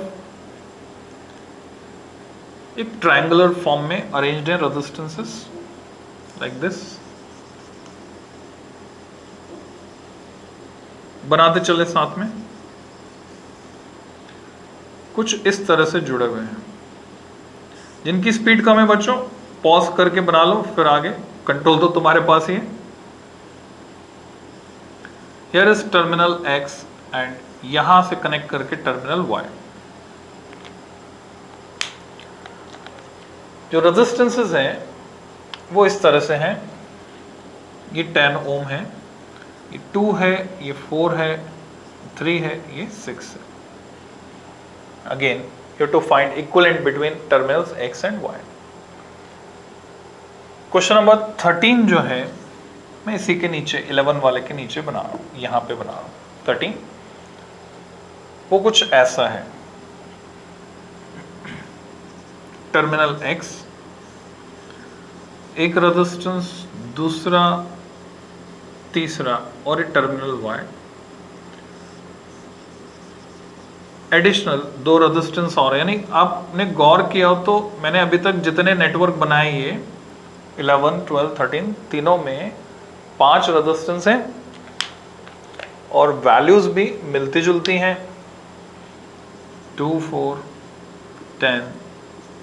एक ट्रायंगुलर फॉर्म में अरेंज्ड है रेजिस्टेंसेस लाइक दिस। बनाते चले साथ में। कुछ इस तरह से जुड़े हुए हैं। जिनकी स्पीड कम है बच्चों, पॉज करके बना लो, फिर आगे कंट्रोल तो तुम्हारे पास ही है। Here is terminal X and यहां से कनेक्ट करके टर्मिनल Y। जो रेजिस्टेंसेस हैं वो इस तरह से हैं। ये 10 ओम है, ये 2 है, ये 4 है, 3 है, ये 6 है। Again you have to find equivalent between terminals X and Y। Question number 13 जो है, मैं इसी के नीचे 11 वाले के नीचे बना रहा हूं, यहां पे बना रहा हूं 13। वो कुछ ऐसा है। टर्मिनल X, एक रेजिस्टेंस, दूसरा, तीसरा, और एक टर्मिनल Y। एडिशनल 2 रेजिस्टेंस और, यानी आपने गौर किया हो तो मैंने अभी तक जितने नेटवर्क बनाए ये 11, 12, 13 तीनों में 5 रेजिस्टेंस हैं और वैल्यूज भी मिलती जुलती हैं। 2, 4, 10,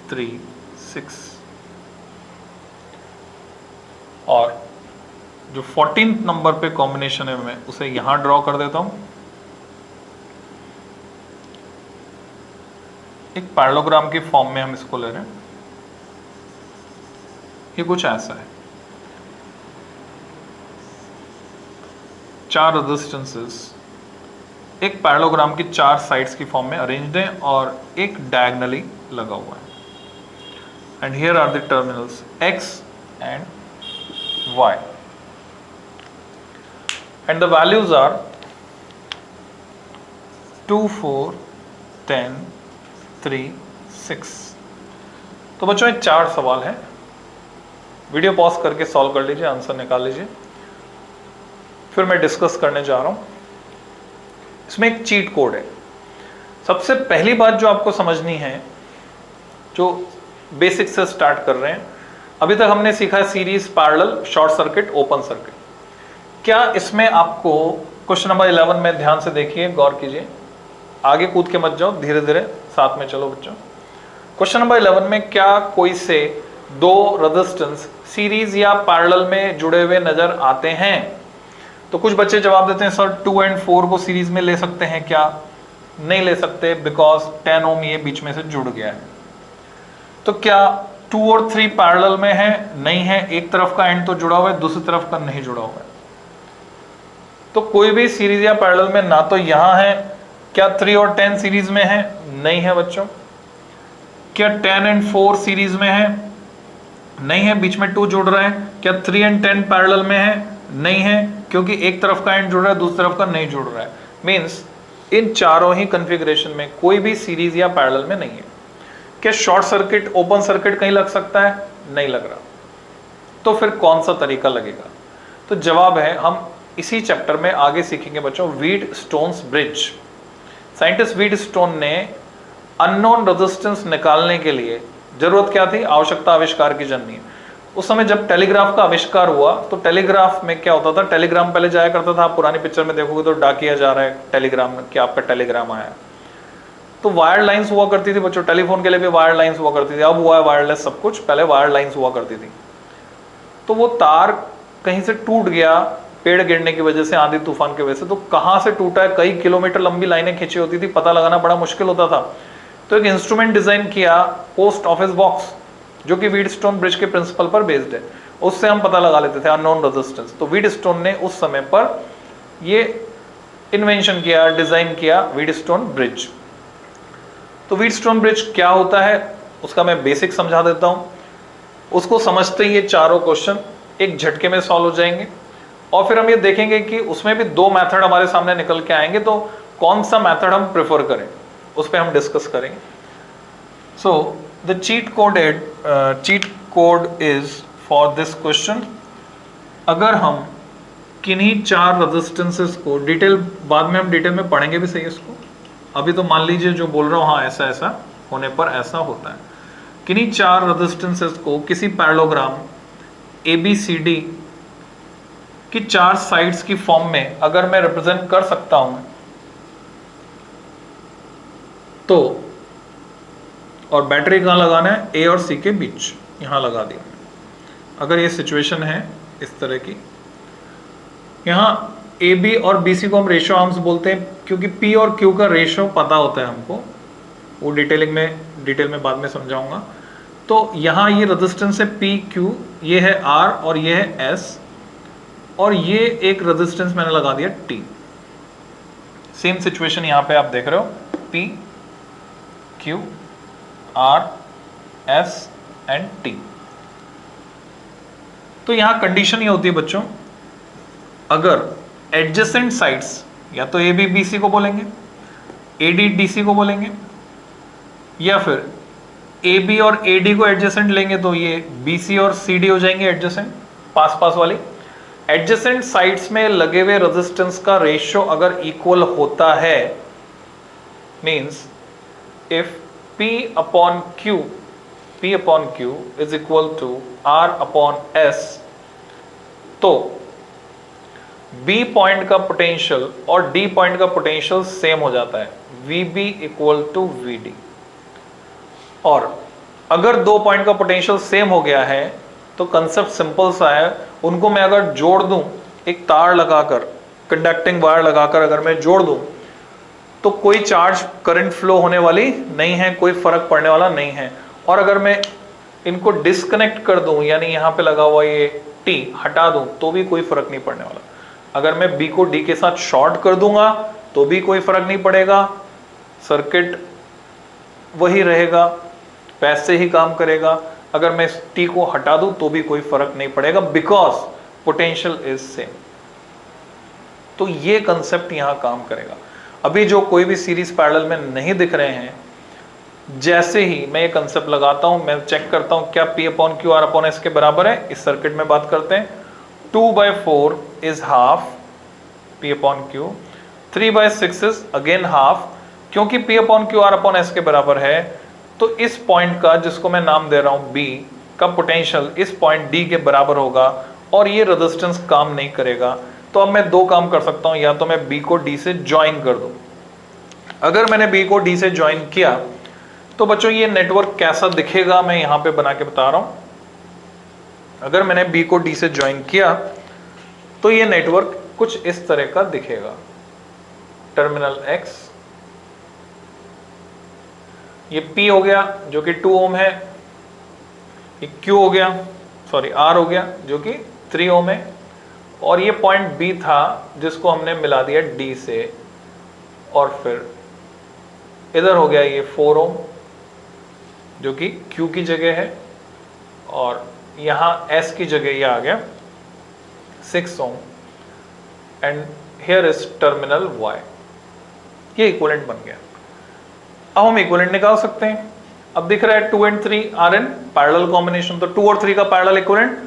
3, 6। और जो 14th नंबर पे कॉम्बिनेशन है मैं उसे यहां ड्रॉ कर देता हूं। एक पैरेललोग्राम की फॉर्म में हम इसको ले रहे हैं। ये कुछ ऐसा है। 4 रेजिस्टेंसेस एक पैरेललोग्राम की 4 साइड्स की फॉर्म में अरेंज्ड है और एक डायगोनली लगा हुआ है। And here are the terminals X and Y and the values are 2, 4, 10, 3, 6। तो बच्चों ये 4 सवाल हैं। वीडियो पॉज करके सॉल्व कर लीजिए, आंसर निकाल लीजिए, फिर मैं डिस्कस करने जा रहा हूं। इसमें एक चीट कोड है। सबसे पहली बात जो आपको समझनी है, जो बेसिक से स्टार्ट कर रहे हैं, अभी तक हमने सीखा है series, parallel, short circuit, open circuit. क्या इसमें आपको क्वेश्चन नंबर 11 में ध्यान से देखिए, गौर कीजिए, आगे कूद के मत जाओ, धीरे धीरे साथ में चलो बच्चों। क्वेश्चन नंबर 11 में क्या कोई से 2 रेजिस्टेंस सीरीज या पैरेलल में जुड़े हुए नजर आते हैं? तो कुछ बच्चे जवाब देते हैं सर 2 और 4 को सीरीज में ले सकते हैं क्या? नहीं ले सकते, बिकॉज 10 ओम ये बीच में से जुड़ गया है। तो क्या 2 और 3 पैरेलल में है? नहीं है, एक तरफ का एंड तो जुड़ा हुआ है, दूसरी तरफ का नहीं जुड़ा हुआ है। तो कोई भी सीरीज या पैरेलल में ना तो यहां है। क्या 3 और 10 सीरीज में है? नहीं है बच्चों। क्या 10 और 4 सीरीज में है? नहीं है, बीच में 2 जुड़ रहा है। क्या 3 और 10 पैरेलल में है? नहीं है, क्योंकि एक तरफ का एंड जुड़ रहा है, दूसरी तरफ का नहीं जुड़ रहा है। मींस इन चारों ही कॉन्फ़िगरेशन में कोई भी सीरीज या पैरेलल में नहीं है। क्या शॉर्ट सर्किट, ओपन सर्किट कहीं लग सकता है? नहीं लग रहा। तो फिर कौन सा तरीका लगेगा? तो जवाब है, हम इसी चैप्टर में आगे सीखेंगे बच्चों, व्हीटस्टोन्स ब्रिज। साइंटिस्ट व्हीटस्टोन ने अननोन रेजिस्टेंस निकालने के लिए जरूरत क्या थी? आवश्यकता आविष्कार की जननी। उस समय जब टेलीग्राफ का आविष्कार हुआ तो टेलीग्राफ में क्या होता था, टेलीग्राम पहले जाया करता था। आप पुरानी पिक्चर में देखोगे तो डाकिया जा रहा है टेलीग्राम में, कि आपका टेलीग्राम आया। तो वायर लाइंस हुआ करती थी बच्चों, टेलीफोन के लिए भी वायर लाइंस हुआ करती थी। अब हुआ है वायरलेस सब कुछ, पहले वायर लाइंस हुआ करती थी। तो वो तार कहीं से टूट गया, पेड़ गिरने की वजह से, आंधी तूफान की वजह से। तो कहां से टूटा है, कई किलोमीटर लंबी लाइनें खींची होती थी, पता लगाना बड़ा मुश्किल होता था। तो एक इंस्ट्रूमेंट डिजाइन किया, पोस्ट ऑफिस बॉक्स, जो कि व्हीटस्टोन ब्रिज के प्रिंसिपल पर बेस्ड है। उससे हम पता लगा लेते थे अननोन रेजिस्टेंस। तो व्हीटस्टोन ने उस समय पर ये इन्वेंशन किया, डिजाइन किया व्हीटस्टोन ब्रिज। तो व्हीटस्टोन ब्रिज क्या होता है उसका मैं बेसिक समझा देता हूं। उसको समझते ही ये चारों क्वेश्चन एक झटके में सॉल्व हो जाएंगे और फिर हम ये देखेंगे कि उसमें भी दो मेथड हमारे सामने निकल के आएंगे, तो कौन सा मेथड हम प्रेफर करें उस पर हम डिस्कस करेंगे। So the cheat code is for this question, अगर हम किन्हीं चार रेजिस्टेंसेस को डिटेल, बाद में हम डिटेल में पढ़ेंगे भी सही इसको, अभी तो मान लीजिए जो बोल रहा हूं हाँ ऐसा ऐसा होने पर ऐसा होता है। किन्हीं चार रेजिस्टेंसेस को किसी पैरेललोग्राम ABCD की चार साइड्स की फॉर्म में अगर मैं रिप्रेजेंट कर सकता हूं तो, और बैटरी कहां लगाना है, A और C के बीच, यहां लगा दिया। अगर ये सिचुएशन है इस तरह की, यहां AB और BC को हम रेशियो आर्म्स बोलते हैं क्योंकि P और Q का रेशियो पता होता है हमको, वो डिटेल में बाद में समझाऊंगा। तो यहां ये रेजिस्टेंस है PQ, ये है R और ये है S, और ये एक रेजिस्टेंस मैंने लगा दिया T। सेम सिचुएशन यहां पे आप देख रहे हो, P Q R S and T। तो यहां कंडीशन ये होती है बच्चों, अगर एडजेसेंट साइड्स, या तो AB BC को बोलेंगे, AD DC को बोलेंगे, या फिर AB और AD को एडजेसेंट लेंगे तो ये BC और CD हो जाएंगे एडजेसेंट, पास पास वाली। एडजेसेंट साइड्स में लगे हुए रेजिस्टेंस का रेशियो अगर इक्वल होता है, means if P upon Q is equal to R upon S, तो B पॉइंट का पोटेंशियल और D पॉइंट का पोटेंशियल सेम हो जाता है, VB इक्वल टू VD। और अगर दो पॉइंट का पोटेंशियल सेम हो गया है तो कंसेप्ट सिंपल सा है, उनको मैं अगर जोड़ दूं, एक तार लगाकर, कंडक्टिंग वायर लगाकर अगर मैं जोड़ दूं, तो कोई चार्ज करंट फ्लो होने वाली नहीं है, कोई फर्क पड़ने वाला नहीं है। और अगर मैं इनको डिस्कनेक्ट कर दूं, यानी यहां पे लगा हुआ ये T हटा दूं, तो भी कोई फर्क नहीं पड़ने वाला। अगर मैं B को D के साथ शॉर्ट कर दूंगा तो भी कोई फर्क नहीं पड़ेगा, सर्किट वही रहेगा, वैसे ही काम करेगा। अगर मैं इस T को हटा दूं तो भी कोई फर्क नहीं पड़ेगा, बिकॉज पोटेंशियल इज सेम। तो ये कंसेप्ट यहां काम करेगा। अभी जो कोई भी सीरीज पैरेलल में नहीं दिख रहे हैं, जैसे ही मैं ये कंसेप्ट लगाता हूं, मैं चेक करता हूं क्या P upon Q R upon S के बराबर है। इस सर्किट में बात करते हैं, 2/4 is half P upon Q, 3/6 is again half. क्योंकि P upon Q R upon S के बराबर है, तो इस पॉइंट का, जिसको मैं नाम दे रहा हूं B का, पोटेंशियल इस पॉइंट D के बराबर होगा और ये रेजिस्टेंस काम नहीं करेगा। तो अब मैं दो काम कर सकता हूं, या तो मैं B को D से ज्वाइन कर दूं। अगर मैंने B को D से ज्वाइन किया तो बच्चों ये नेटवर्क कैसा दिखेगा मैं यहां पे बना के बता रहा हूं। अगर मैंने B को D से ज्वाइन किया तो ये नेटवर्क कुछ इस तरह का दिखेगा। टर्मिनल X, ये P हो गया जो कि 2 ओम है, ये Q हो गया, सॉरी R हो गया जो कि 3 ओम है, और ये पॉइंट B था जिसको हमने मिला दिया D से, और फिर इधर हो गया ये 4 ओम जो कि Q की जगह है, और यहां S की जगह ये आ गया 6 ohm, and here is terminal Y। ये इक्विवेलेंट बन गया। अब हम इक्विवेलेंट निकाल सकते हैं। अब दिख रहा है 2 and 3 are in parallel combination, तो 2 और 3 का parallel equivalent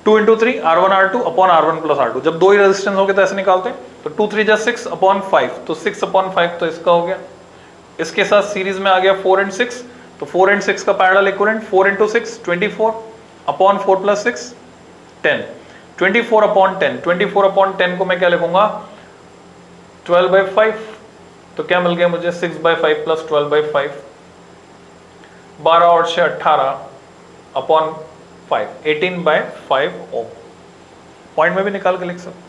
2 into 3 R1 R2 upon R1 plus R2। जब दो ही रेजिस्टेंस हो गए तो ऐसे निकालते हैं, तो 2 3 जा 6 अपॉन 5, तो 6 अपॉन 5 तो इसका हो गया। इसके साथ सीरीज में आ गया 4 and 6, तो 4 and 6 का parallel equivalent 4 into 6 24 upon 4 plus 6 10, 24 upon 10, 24 upon 10 को मैं क्या लिखूंगा 12/5, तो क्या मिल गया मुझे 6/5 प्लस 12/5, 12 और 6 18 अपॉन 5, 18/5 ओम। पॉइंट में भी निकाल के लिख सकते,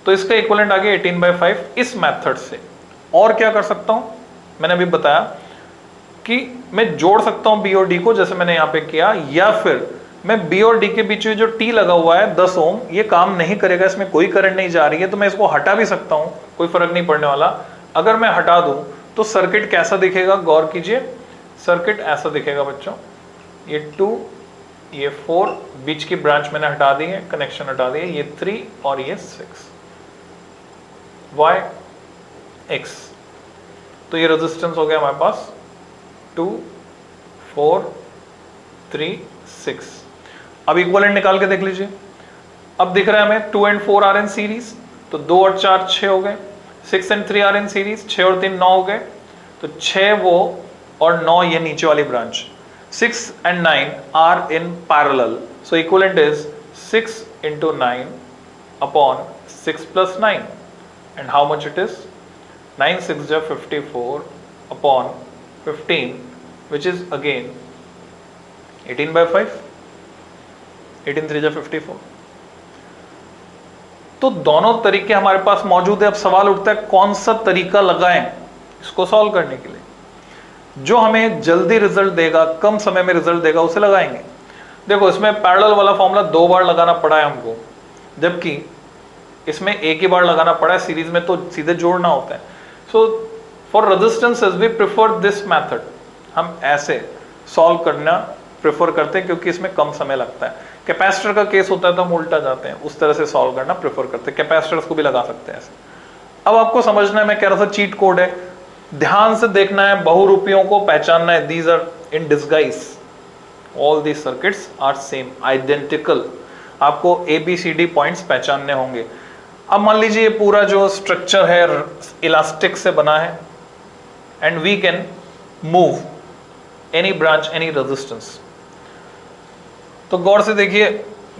तो इसका इक्विवेलेंट आ गया 18/5 इस मेथड से। और क्या कर सकता हूं, मैंने अभी बताया कि मैं जोड़ सकता हूं B और D को, जैसे मैंने यहां पे किया, या फिर मैं B और D के बीच में जो T लगा हुआ है 10 ओम, ये काम नहीं करेगा, इसमें कोई करंट नहीं जा रही है, तो मैं इसको हटा भी सकता हूं, कोई फर्क नहीं पड़ने वाला। अगर मैं हटा दूं तो सर्किट कैसा दिखेगा, गौर कीजिए। सर्किट ऐसा दिखेगा बच्चों, ये 2, ये 4, बीच की ब्रांच मैंने हटा दी है, कनेक्शन हटा दिए, ये 3 और ये 6, y x। तो ये रेजिस्टेंस हो गया हमारे पास 2, 4, 3, 6। अब इक्विवेलेंट निकाल के देख लीजिए। अब दिख रहा है हमें 2 and 4 आर इन सीरीज, तो 2 और 4 6 हो गए। 6 and 3 आर इन सीरीज, 6 और 3 9 हो गए, तो 6 वो और 9 ये नीचे वाली branch. 6 and 9 are in parallel, so equivalent is 6 into 9 upon 6 plus 9, and how much it is? 9 6 is 54 upon 15, which is again 18/5, 18 3 is 54। तो दोनों तरीके हमारे पास मौजूद है। अब सवाल उठता है कौन सा तरीका लगाएं इसको सॉल्व करने के लिए। जो हमें जल्दी रिजल्ट देगा, कम समय में रिजल्ट देगा, उसे लगाएंगे। देखो इसमें पैरेलल वाला फॉर्मूला 2 बार लगाना पड़ा है हमको, जबकि इसमें एक ही बार लगाना पड़ा है, सीरीज में तो सीधे जोड़ना होता है। So for resistances we prefer this method, हम ऐसे सॉल्व करना प्रेफर करते हैं क्योंकि इसमें कम समय लगता है। कैपेसिटर का केस होता है तो हम उल्टा जाते हैं, उस तरह से सॉल्व करना प्रेफर करते हैं। कैपेसिटर्स को भी लगा सकते हैं ऐसे। अब आपको समझना है, मैं कह रहा था चीट कोड है, ध्यान से देखना है, बहुरूपियों को पहचानना है। These are in disguise, all these circuits are same, identical. आपको ABCD पॉइंट्स पहचानने होंगे। अब मान लीजिए ये पूरा जो स्ट्रक्चर है इलास्टिक से बना है, and we can move any branch, any resistance. तो गौर से देखिए,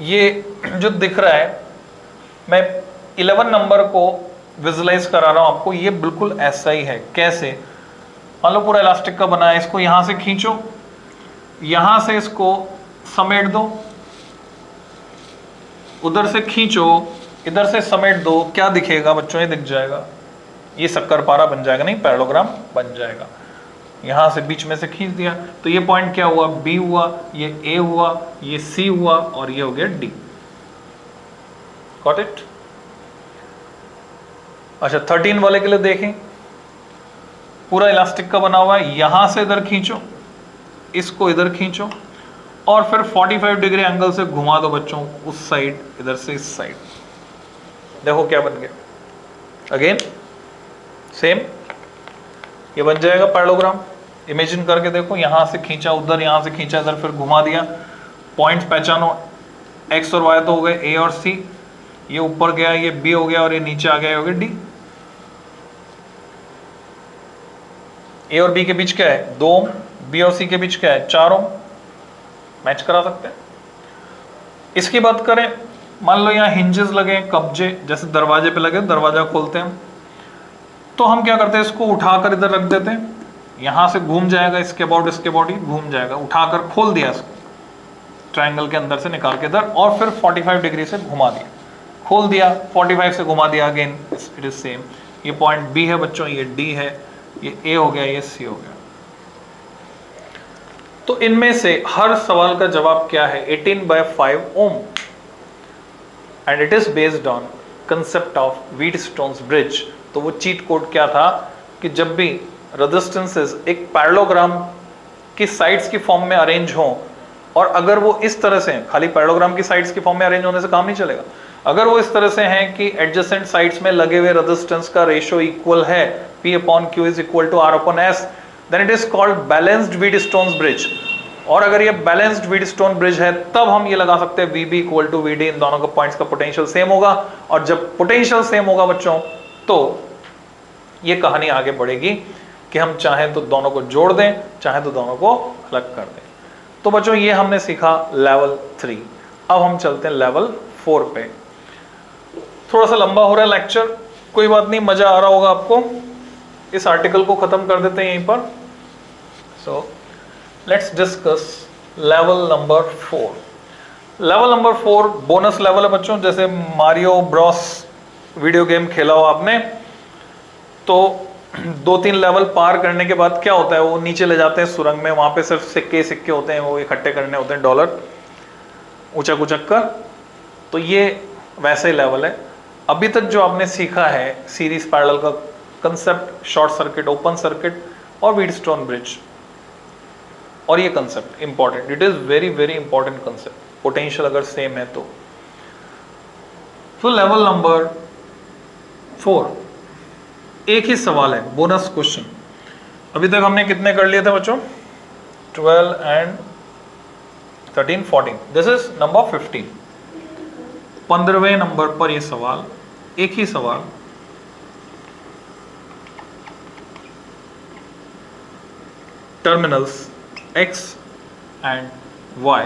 ये जो दिख रहा है, मैं 11 नंबर को विजुलाइज करा रहा हूं आपको। ये बिल्कुल ऐसा ही है। कैसे? मान लो पूरा इलास्टिक का बना है, इसको यहां से खींचो, यहां से इसको समेट दो, उधर से खींचो, इधर से समेट दो, क्या दिखेगा बच्चों? ये दिख जाएगा, ये शक्करपारा बन जाएगा, नहीं पैरेललोग्राम बन जाएगा। यहां से बीच में से खींच दिया तो ये पॉइंट क्या हुआ? B हुआ, ये A हुआ, ये C हुआ, और ये हो गया D। Got it? अच्छा 13 वाले के लिए देखें, पूरा इलास्टिक का बना हुआ है, यहां से इधर खींचो, इसको इधर खींचो, और फिर 45 डिग्री एंगल से घुमा दो बच्चों, उस साइड, इधर से इस साइड। देखो क्या बन गया। अगेन सेम, ये बन जाएगा पैरेललोग्राम। इमेजिन करके देखो, यहां से खींचा उधर, यहां से खींचा इधर, फिर घुमा दिया। पॉइंट्स पहचानो, X और Y तो हो गए A और C, ये ऊपर गया, ये B हो गया, और ये नीचे आ गया, हो गया D। A और B के बीच क्या है? 2 ओम। B और C के बीच क्या है? 4 ओम। मैच करा सकते हैं। इसकी बात करें, मान लो यहाँ हिंजेस लगे, कब्जे, जैसे दरवाजे पे लगे, दरवाजा खोलते हैं, तो हम क्या करते हैं, इसको उठाकर इधर रख देते हैं, यहां से घूम जाएगा, इसके बॉडी घूम जाएगा, उठाकर खोल दिया इसको ट्रायंगल के अंदर से निकाल के इधर, और फिर 45 डिग्री से घुमा दिया, खोल दिया, 45 से घुमा दिया, अगेन इट इज सेम। ये पॉइंट B है बच्चों, ये D है, ये A हो गया, ये C हो गया। तो इनमें से हर सवाल का जवाब क्या है? 18/5 ohm, and it is based on concept of Wheatstone's bridge. तो वो चीट कोड क्या था कि जब भी रेजिस्टेंसेस एक पैरेललोग्राम की साइड्स की फॉर्म में अरेंज हों, और अगर वो इस तरह से हैं, खाली पैरेललोग्राम की साइड्स की फॉर्म में अरेंज होने से काम नहीं चलेगा, अगर वो इस तरह से हैं कि एडजेसेंट साइड्स में लगे हुए रेजिस्टेंस का रेशियो इक्वल है, P/Q is equal to R/S, then it is called balanced Wheatstone's bridge. और अगर ये बैलेंस्ड व्हीटस्टोन ब्रिज है, तब हम ये लगा सकते हैं VB इक्वल टू VD, इन दोनों का पॉइंट्स का पोटेंशियल सेम होगा। और जब पोटेंशियल सेम होगा बच्चों, तो ये कहानी आगे बढ़ेगी कि हम चाहें तो दोनों को जोड़ दें, चाहें तो दोनों को अलग कर दें। तो बच्चों ये हमने सीखा लेवल 3। अब हम चलते हैं लेवल 4 पे। थोड़ा सा लंबा हो रहा है लेक्चर, कोई बात नहीं, मजा आ रहा होगा आपको। इस आर्टिकल को खत्म कर देते हैं यहीं पर। So let's discuss level number 4। Level number 4 bonus level है बच्चों। जैसे मारियो ब्रॉस वीडियो गेम खेला हो आपने, तो 2-3 लेवल पार करने के बाद क्या होता है, वो नीचे ले जाते हैं सुरंग में, वहां पे सिर्फ सिक्के सिक्के होते हैं, वो इकट्ठे करने होते हैं, डॉलर उचक उचक कर। तो ये वैसे ही लेवल है। अभी तक जो आपने सीखा है सीरीज पैरेलल का concept short circuit, open circuit और व्हीटस्टोन ब्रिज। और ये concept important, it is very very important concept, potential अगर सेम है तो। लेवल नंबर 4, एक ही सवाल है, बोनस क्वेश्चन। अभी तक हमने कितने कर लिए थे बच्चों? 12 एंड 13, 14, दिस इज नंबर 15। 15वें नंबर पर ये सवाल, एक ही सवाल, टर्मिनल्स X एंड Y,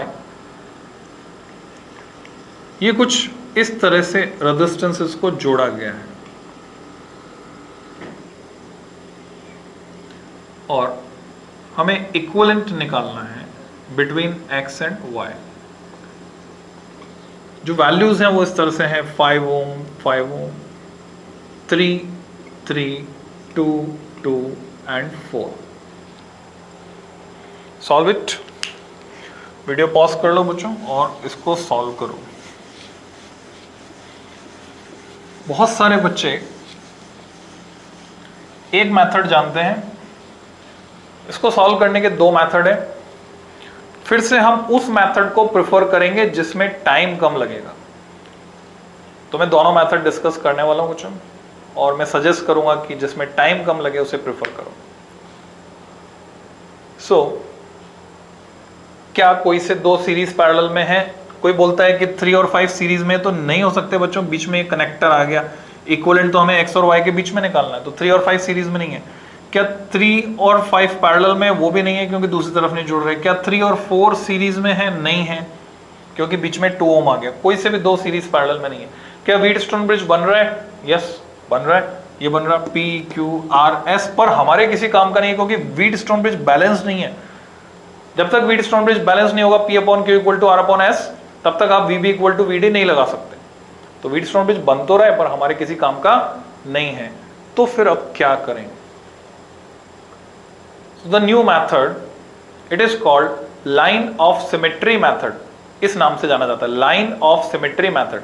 ये कुछ इस तरह से रेजिस्टेंसेस को जोड़ा गया है और हमें इक्विवेलेंट निकालना है बिटवीन X एंड Y। जो वैल्यूज हैं वो इस तरह से हैं, 5 ओम, 5 ओम, 3, 3, 2, 2 and 4। Solve it. Video pause कर लो बच्चों और इसको सॉल्व करो। बहुत सारे बच्चे एक मेथड जानते हैं, इसको सॉल्व करने के 2 मेथड है। फिर से हम उस मेथड को प्रेफर करेंगे जिसमें टाइम कम लगेगा। तो मैं दोनों मेथड डिस्कस करने वाला हूं बच्चों, और मैं सजेस्ट करूंगा कि जिसमें टाइम कम लगे उसे प्रेफर करो। क्या कोई से 2 सीरीज पैरेलल में है? कोई बोलता है कि 3 और 5 सीरीज में, तो नहीं हो सकते बच्चों, बीच में एक कनेक्टर आ गया। इक्विवेलेंट तो हमें X और Y के बीच में निकालना है, तो 3 और 5 सीरीज में नहीं है। क्या 3 और 5 पैरेलल में? वो भी नहीं है क्योंकि दूसरी तरफ नहीं जुड़ रहे। क्या 3 और 4 सीरीज में है? नहीं है क्योंकि बीच में 2 ओम आ गया। कोई से भी 2 सीरीज पैरेलल में नहीं है। क्या व्हीटस्टोन ब्रिज बन रहा है? यस बन रहा है, ये बन रहा है PQRS, पर हमारे किसी काम का नहीं है क्योंकि व्हीटस्टोन ब्रिज बैलेंस नहीं है। जब तक व्हीटस्टोन ब्रिज बैलेंस नहीं होगा P/Q इक्वल टू R/S, तब तक आप VB इक्वल टू VD नहीं लगा सकते। तो व्हीटस्टोन ब्रिज बन तो रहा है पर हमारे किसी काम का नहीं है। तो फिर अब क्या करें? The new method, it is called line of symmetry method. इस नाम से जाना जाता है, लाइन ऑफ सिमेट्री मेथड।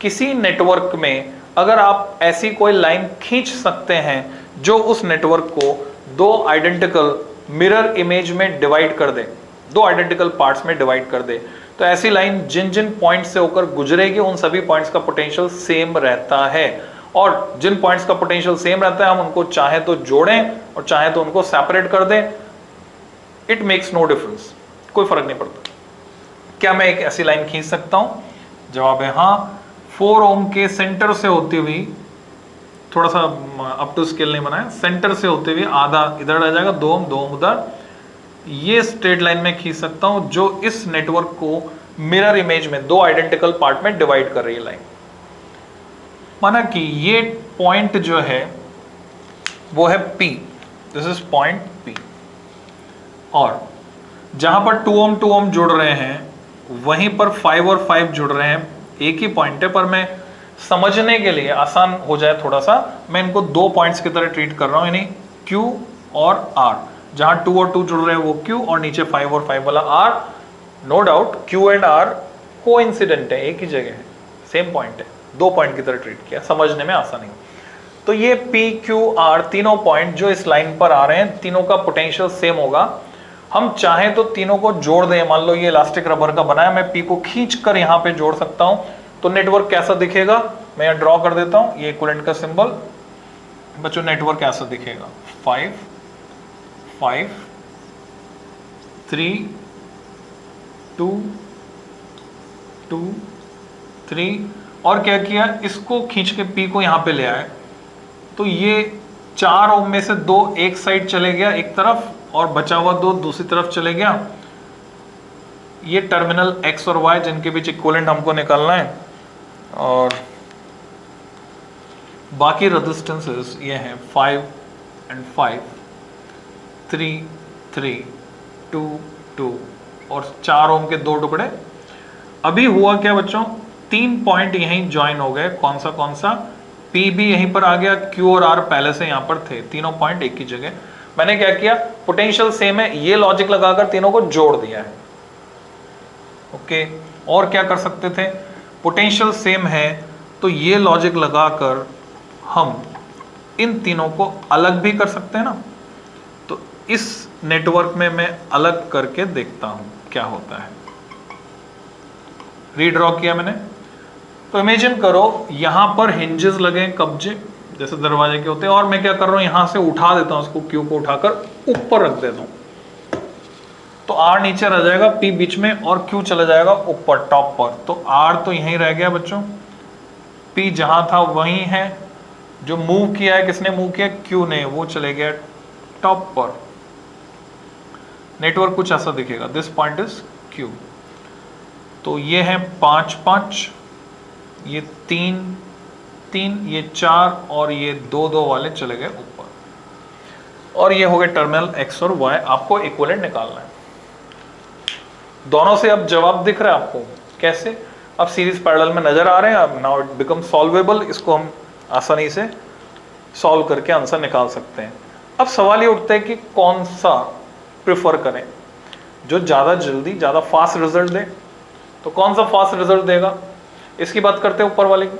किसी नेटवर्क में अगर आप ऐसी कोई लाइन खींच सकते हैं जो उस नेटवर्क को 2 आइडेंटिकल मिरर इमेज में डिवाइड कर दे, 2 आइडेंटिकल पार्ट्स में डिवाइड कर दे, तो ऐसी लाइन जिन जिन पॉइंट से होकर गुजरेगी उन सभी पॉइंट्स का पोटेंशियल सेम रहता है। और जिन पॉइंट्स का पोटेंशियल सेम रहता है हम उनको चाहे तो जोड़ें और चाहे तो उनको सेपरेट कर दें, इट मेक्स नो डिफरेंस, कोई फर्क नहीं पड़ता। क्या मैं एक ऐसी लाइन खींच सकता हूं? जवाब है हाँ। 4 ओम के सेंटर से होती हुई, थोड़ा सा अप टू स्केल नहीं बनाया, सेंटर से होते हुए आधा इधर रह जाएगा, 2 ओम 2 ओम उधर, ये स्ट्रेट लाइन में खींच सकता हूं जो इस नेटवर्क को मिरर इमेज में 2 आइडेंटिकल पार्ट में डिवाइड कर रही है लाइन। माना कि ये पॉइंट जो है वो है P, this is point P, और जहां पर 2 ओम 2 ओम जुड़ रहे हैं वहीं पर 5 और 5 जुड़ रहे हैं। एक ही पॉइंट है, पर मैं समझने के लिए आसान हो जाए थोड़ा सा, मैं इनको 2 पॉइंट्स की तरह ट्रीट कर रहा हूं, यानी Q और R। जहां 2 और 2 जुड़ रहे हैं वो Q और नीचे 5 और 5 वाला R। No doubt Q and R coincident है, एक ही जगह है, सेम पॉइंट है, 2 पॉइंट की तरह ट्रीट किया, समझने में आसानी हो। तो ये P Q R तीनों पॉइंट जो इस लाइन पर आ रहे हैं, तीनों का पोटेंशियल सेम होगा। हम चाहें तो तीनों को जोड़ दें। मान लो ये इलास्टिक रबर का बनाया, मैं P को खींच कर यहाँ पे जोड़ सकता हूं, तो नेटवर्क कैसा दिखेगा? मैं यहाँ ड्रॉ कर देता हूं, ये इक्विवेलेंट का सिंबल। बच्चों नेटवर्क कैसा दिखेगा? 5 5 3 2 2 3, और क्या किया, इसको खींच के P को यहाँ पे ले आए, तो ये 4 ओम में से 2 एक साइड चले गया एक तरफ, और बचा हुआ 2 दूसरी तरफ चले गया। ये टर्मिनल X और Y जिनके बीच इक्विवेलेंट हमको निकालना है, और बाकी रेजिस्टेंसेस ये हैं 5 एंड 5, 3 3 2 2, और 4 ओम के 2 टुकड़े। अभी हुआ क्या बच्चों? 3 पॉइंट यहीं ज्वाइन हो गए। कौन सा? P भी यहीं पर आ गया, Q और R पहले से यहां पर थे, तीनों पॉइंट एक ही जगह। मैंने क्या किया? पोटेंशियल सेम है, ये लॉजिक लगाकर तीनों को जोड़ दिया है। ओके, और क्या कर सकते थे? पोटेंशियल सेम है तो ये लॉजिक लगाकर हम इन तीनों को अलग भी कर सकते हैं ना, तो इस नेटवर्क में मैं अलग करके देखता हूं क्या होता है। रीड्रॉ किया मैंने, तो इमेजिन करो यहां पर हिंजेस लगे, कब्जे जैसे दरवाजे के होते हैं, और मैं क्या कर रहा हूं, यहां से उठा देता हूं उसको, क्यू को उठाकर ऊपर रख देता हूं, तो आर नीचे रह जाएगा, पी बीच में, और क्यू चला जाएगा ऊपर टॉप पर। तो आर तो यहीं रह गया बच्चों, पी जहां था वहीं है, जो मूव किया है किसने मूव किया, क्यू ने, वो चले गया टॉप पर। नेटवर्क कुछ ऐसा दिखेगा, दिस पॉइंट इज क्यू। तो ये है 5 5, ये 3 3, ये 4, और ये 2 2 वाले चले गए ऊपर, और ये हो गए टर्मिनल एक्स और वाई। आपको इक्विवेलेंट निकालना है। दोनों से अब जवाब दिख रहा है आपको, कैसे, अब सीरीज पैरेलल में नजर आ रहे हैं। अब नाउ इट बिकम सॉल्वेबल, इसको हम आसानी से सॉल्व करके आंसर निकाल सकते हैं। अब सवाल ये उठता है कि कौन सा प्रेफर करें, जो ज्यादा जल्दी ज्यादा फास्ट रिजल्ट दे। तो कौन सा फास्ट रिजल्ट देगा, इसकी बात करते हैं ऊपर वाले की।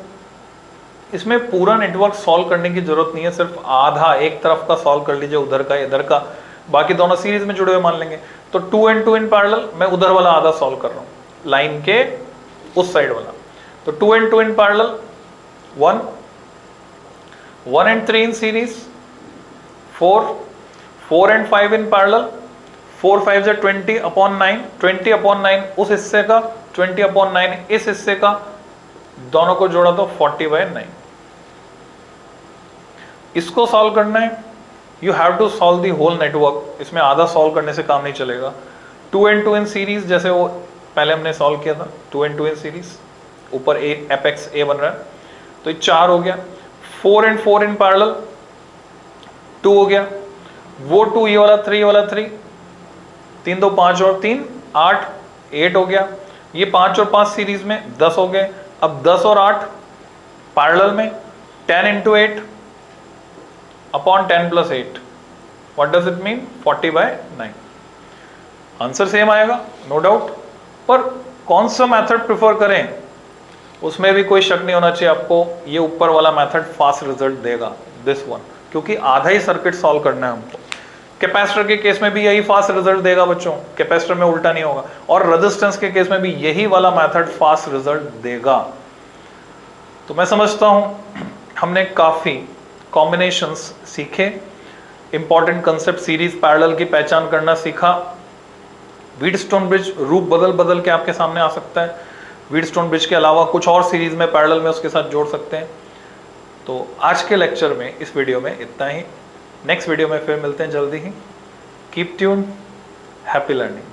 इसमें पूरा नेटवर्क सॉल्व करने की जरूरत नहीं है, सिर्फ आधा, एक तरफ का सॉल्व कर लीजिए, उधर का इधर का, बाकी दोनों सीरीज में जुड़े हुए मान लेंगे। तो 2 and 2 इन पैरेलल, मैं उधर वाला आधा सॉल्व कर रहा हूं, लाइन के उस साइड वाला। तो 2 and 2 in parallel 1, 1 and 3 in series 4, 4 and 5 in parallel, 4 5 से 20/9, 20/9 उस हिस्से का, 20/9 इस हिस्से का, दोनों को जोड़ा तो 40/9। इसको सॉल्व करना है, you have to solve the whole network, इसमें आधा सॉल्व करने से काम नहीं चलेगा। 2 and 2 इन सीरीज, जैसे वो पहले हमने सॉल्व किया था, 2 and 2 इन सीरीज, ऊपर ए एपेक्स ए बन रहा है, तो ये 4 हो गया। 4 and 4 इन पैरेलल 2 हो गया, वो 2, ये वाला 3, ये वाला 3, 3 2 5 और 3 8, 8 हो गया। ये 5 और 5 सीरीज में 10 हो गए। अब 10 और 8 पैरेलल में 10 into 8 upon 10 + 8, what does it mean, 40/9। Answer same आएगा नो डाउट, पर कौन सा मेथड प्रेफर करें उसमें भी कोई शक नहीं होना चाहिए आपको, ये ऊपर वाला मेथड फास्ट रिजल्ट देगा, दिस वन, क्योंकि आधा ही सर्किट सॉल्व करना है हमको। कैपेसिटर के केस में भी यही फास्ट रिजल्ट देगा बच्चों, कैपेसिटर में उल्टा नहीं होगा, और रेजिस्टेंस के केस में भी यही वाला मेथड फास्ट रिजल्ट देगा। तो मैं समझता हूं हमने काफी कॉम्बिनेशंस सीखे, इंपॉर्टेंट कंसेप्ट सीरीज पैरेलल की पहचान करना सीखा। व्हीटस्टोन ब्रिज रूप बदल बदल के आपके सामने आ सकता है, व्हीटस्टोन ब्रिज के अलावा कुछ और सीरीज में पैरेलल में उसके साथ जोड़ सकते हैं। तो आज के लेक्चर में, इस वीडियो में इतना ही। नेक्स्ट वीडियो में फिर मिलते हैं जल्दी ही। Keep tune, happy learning.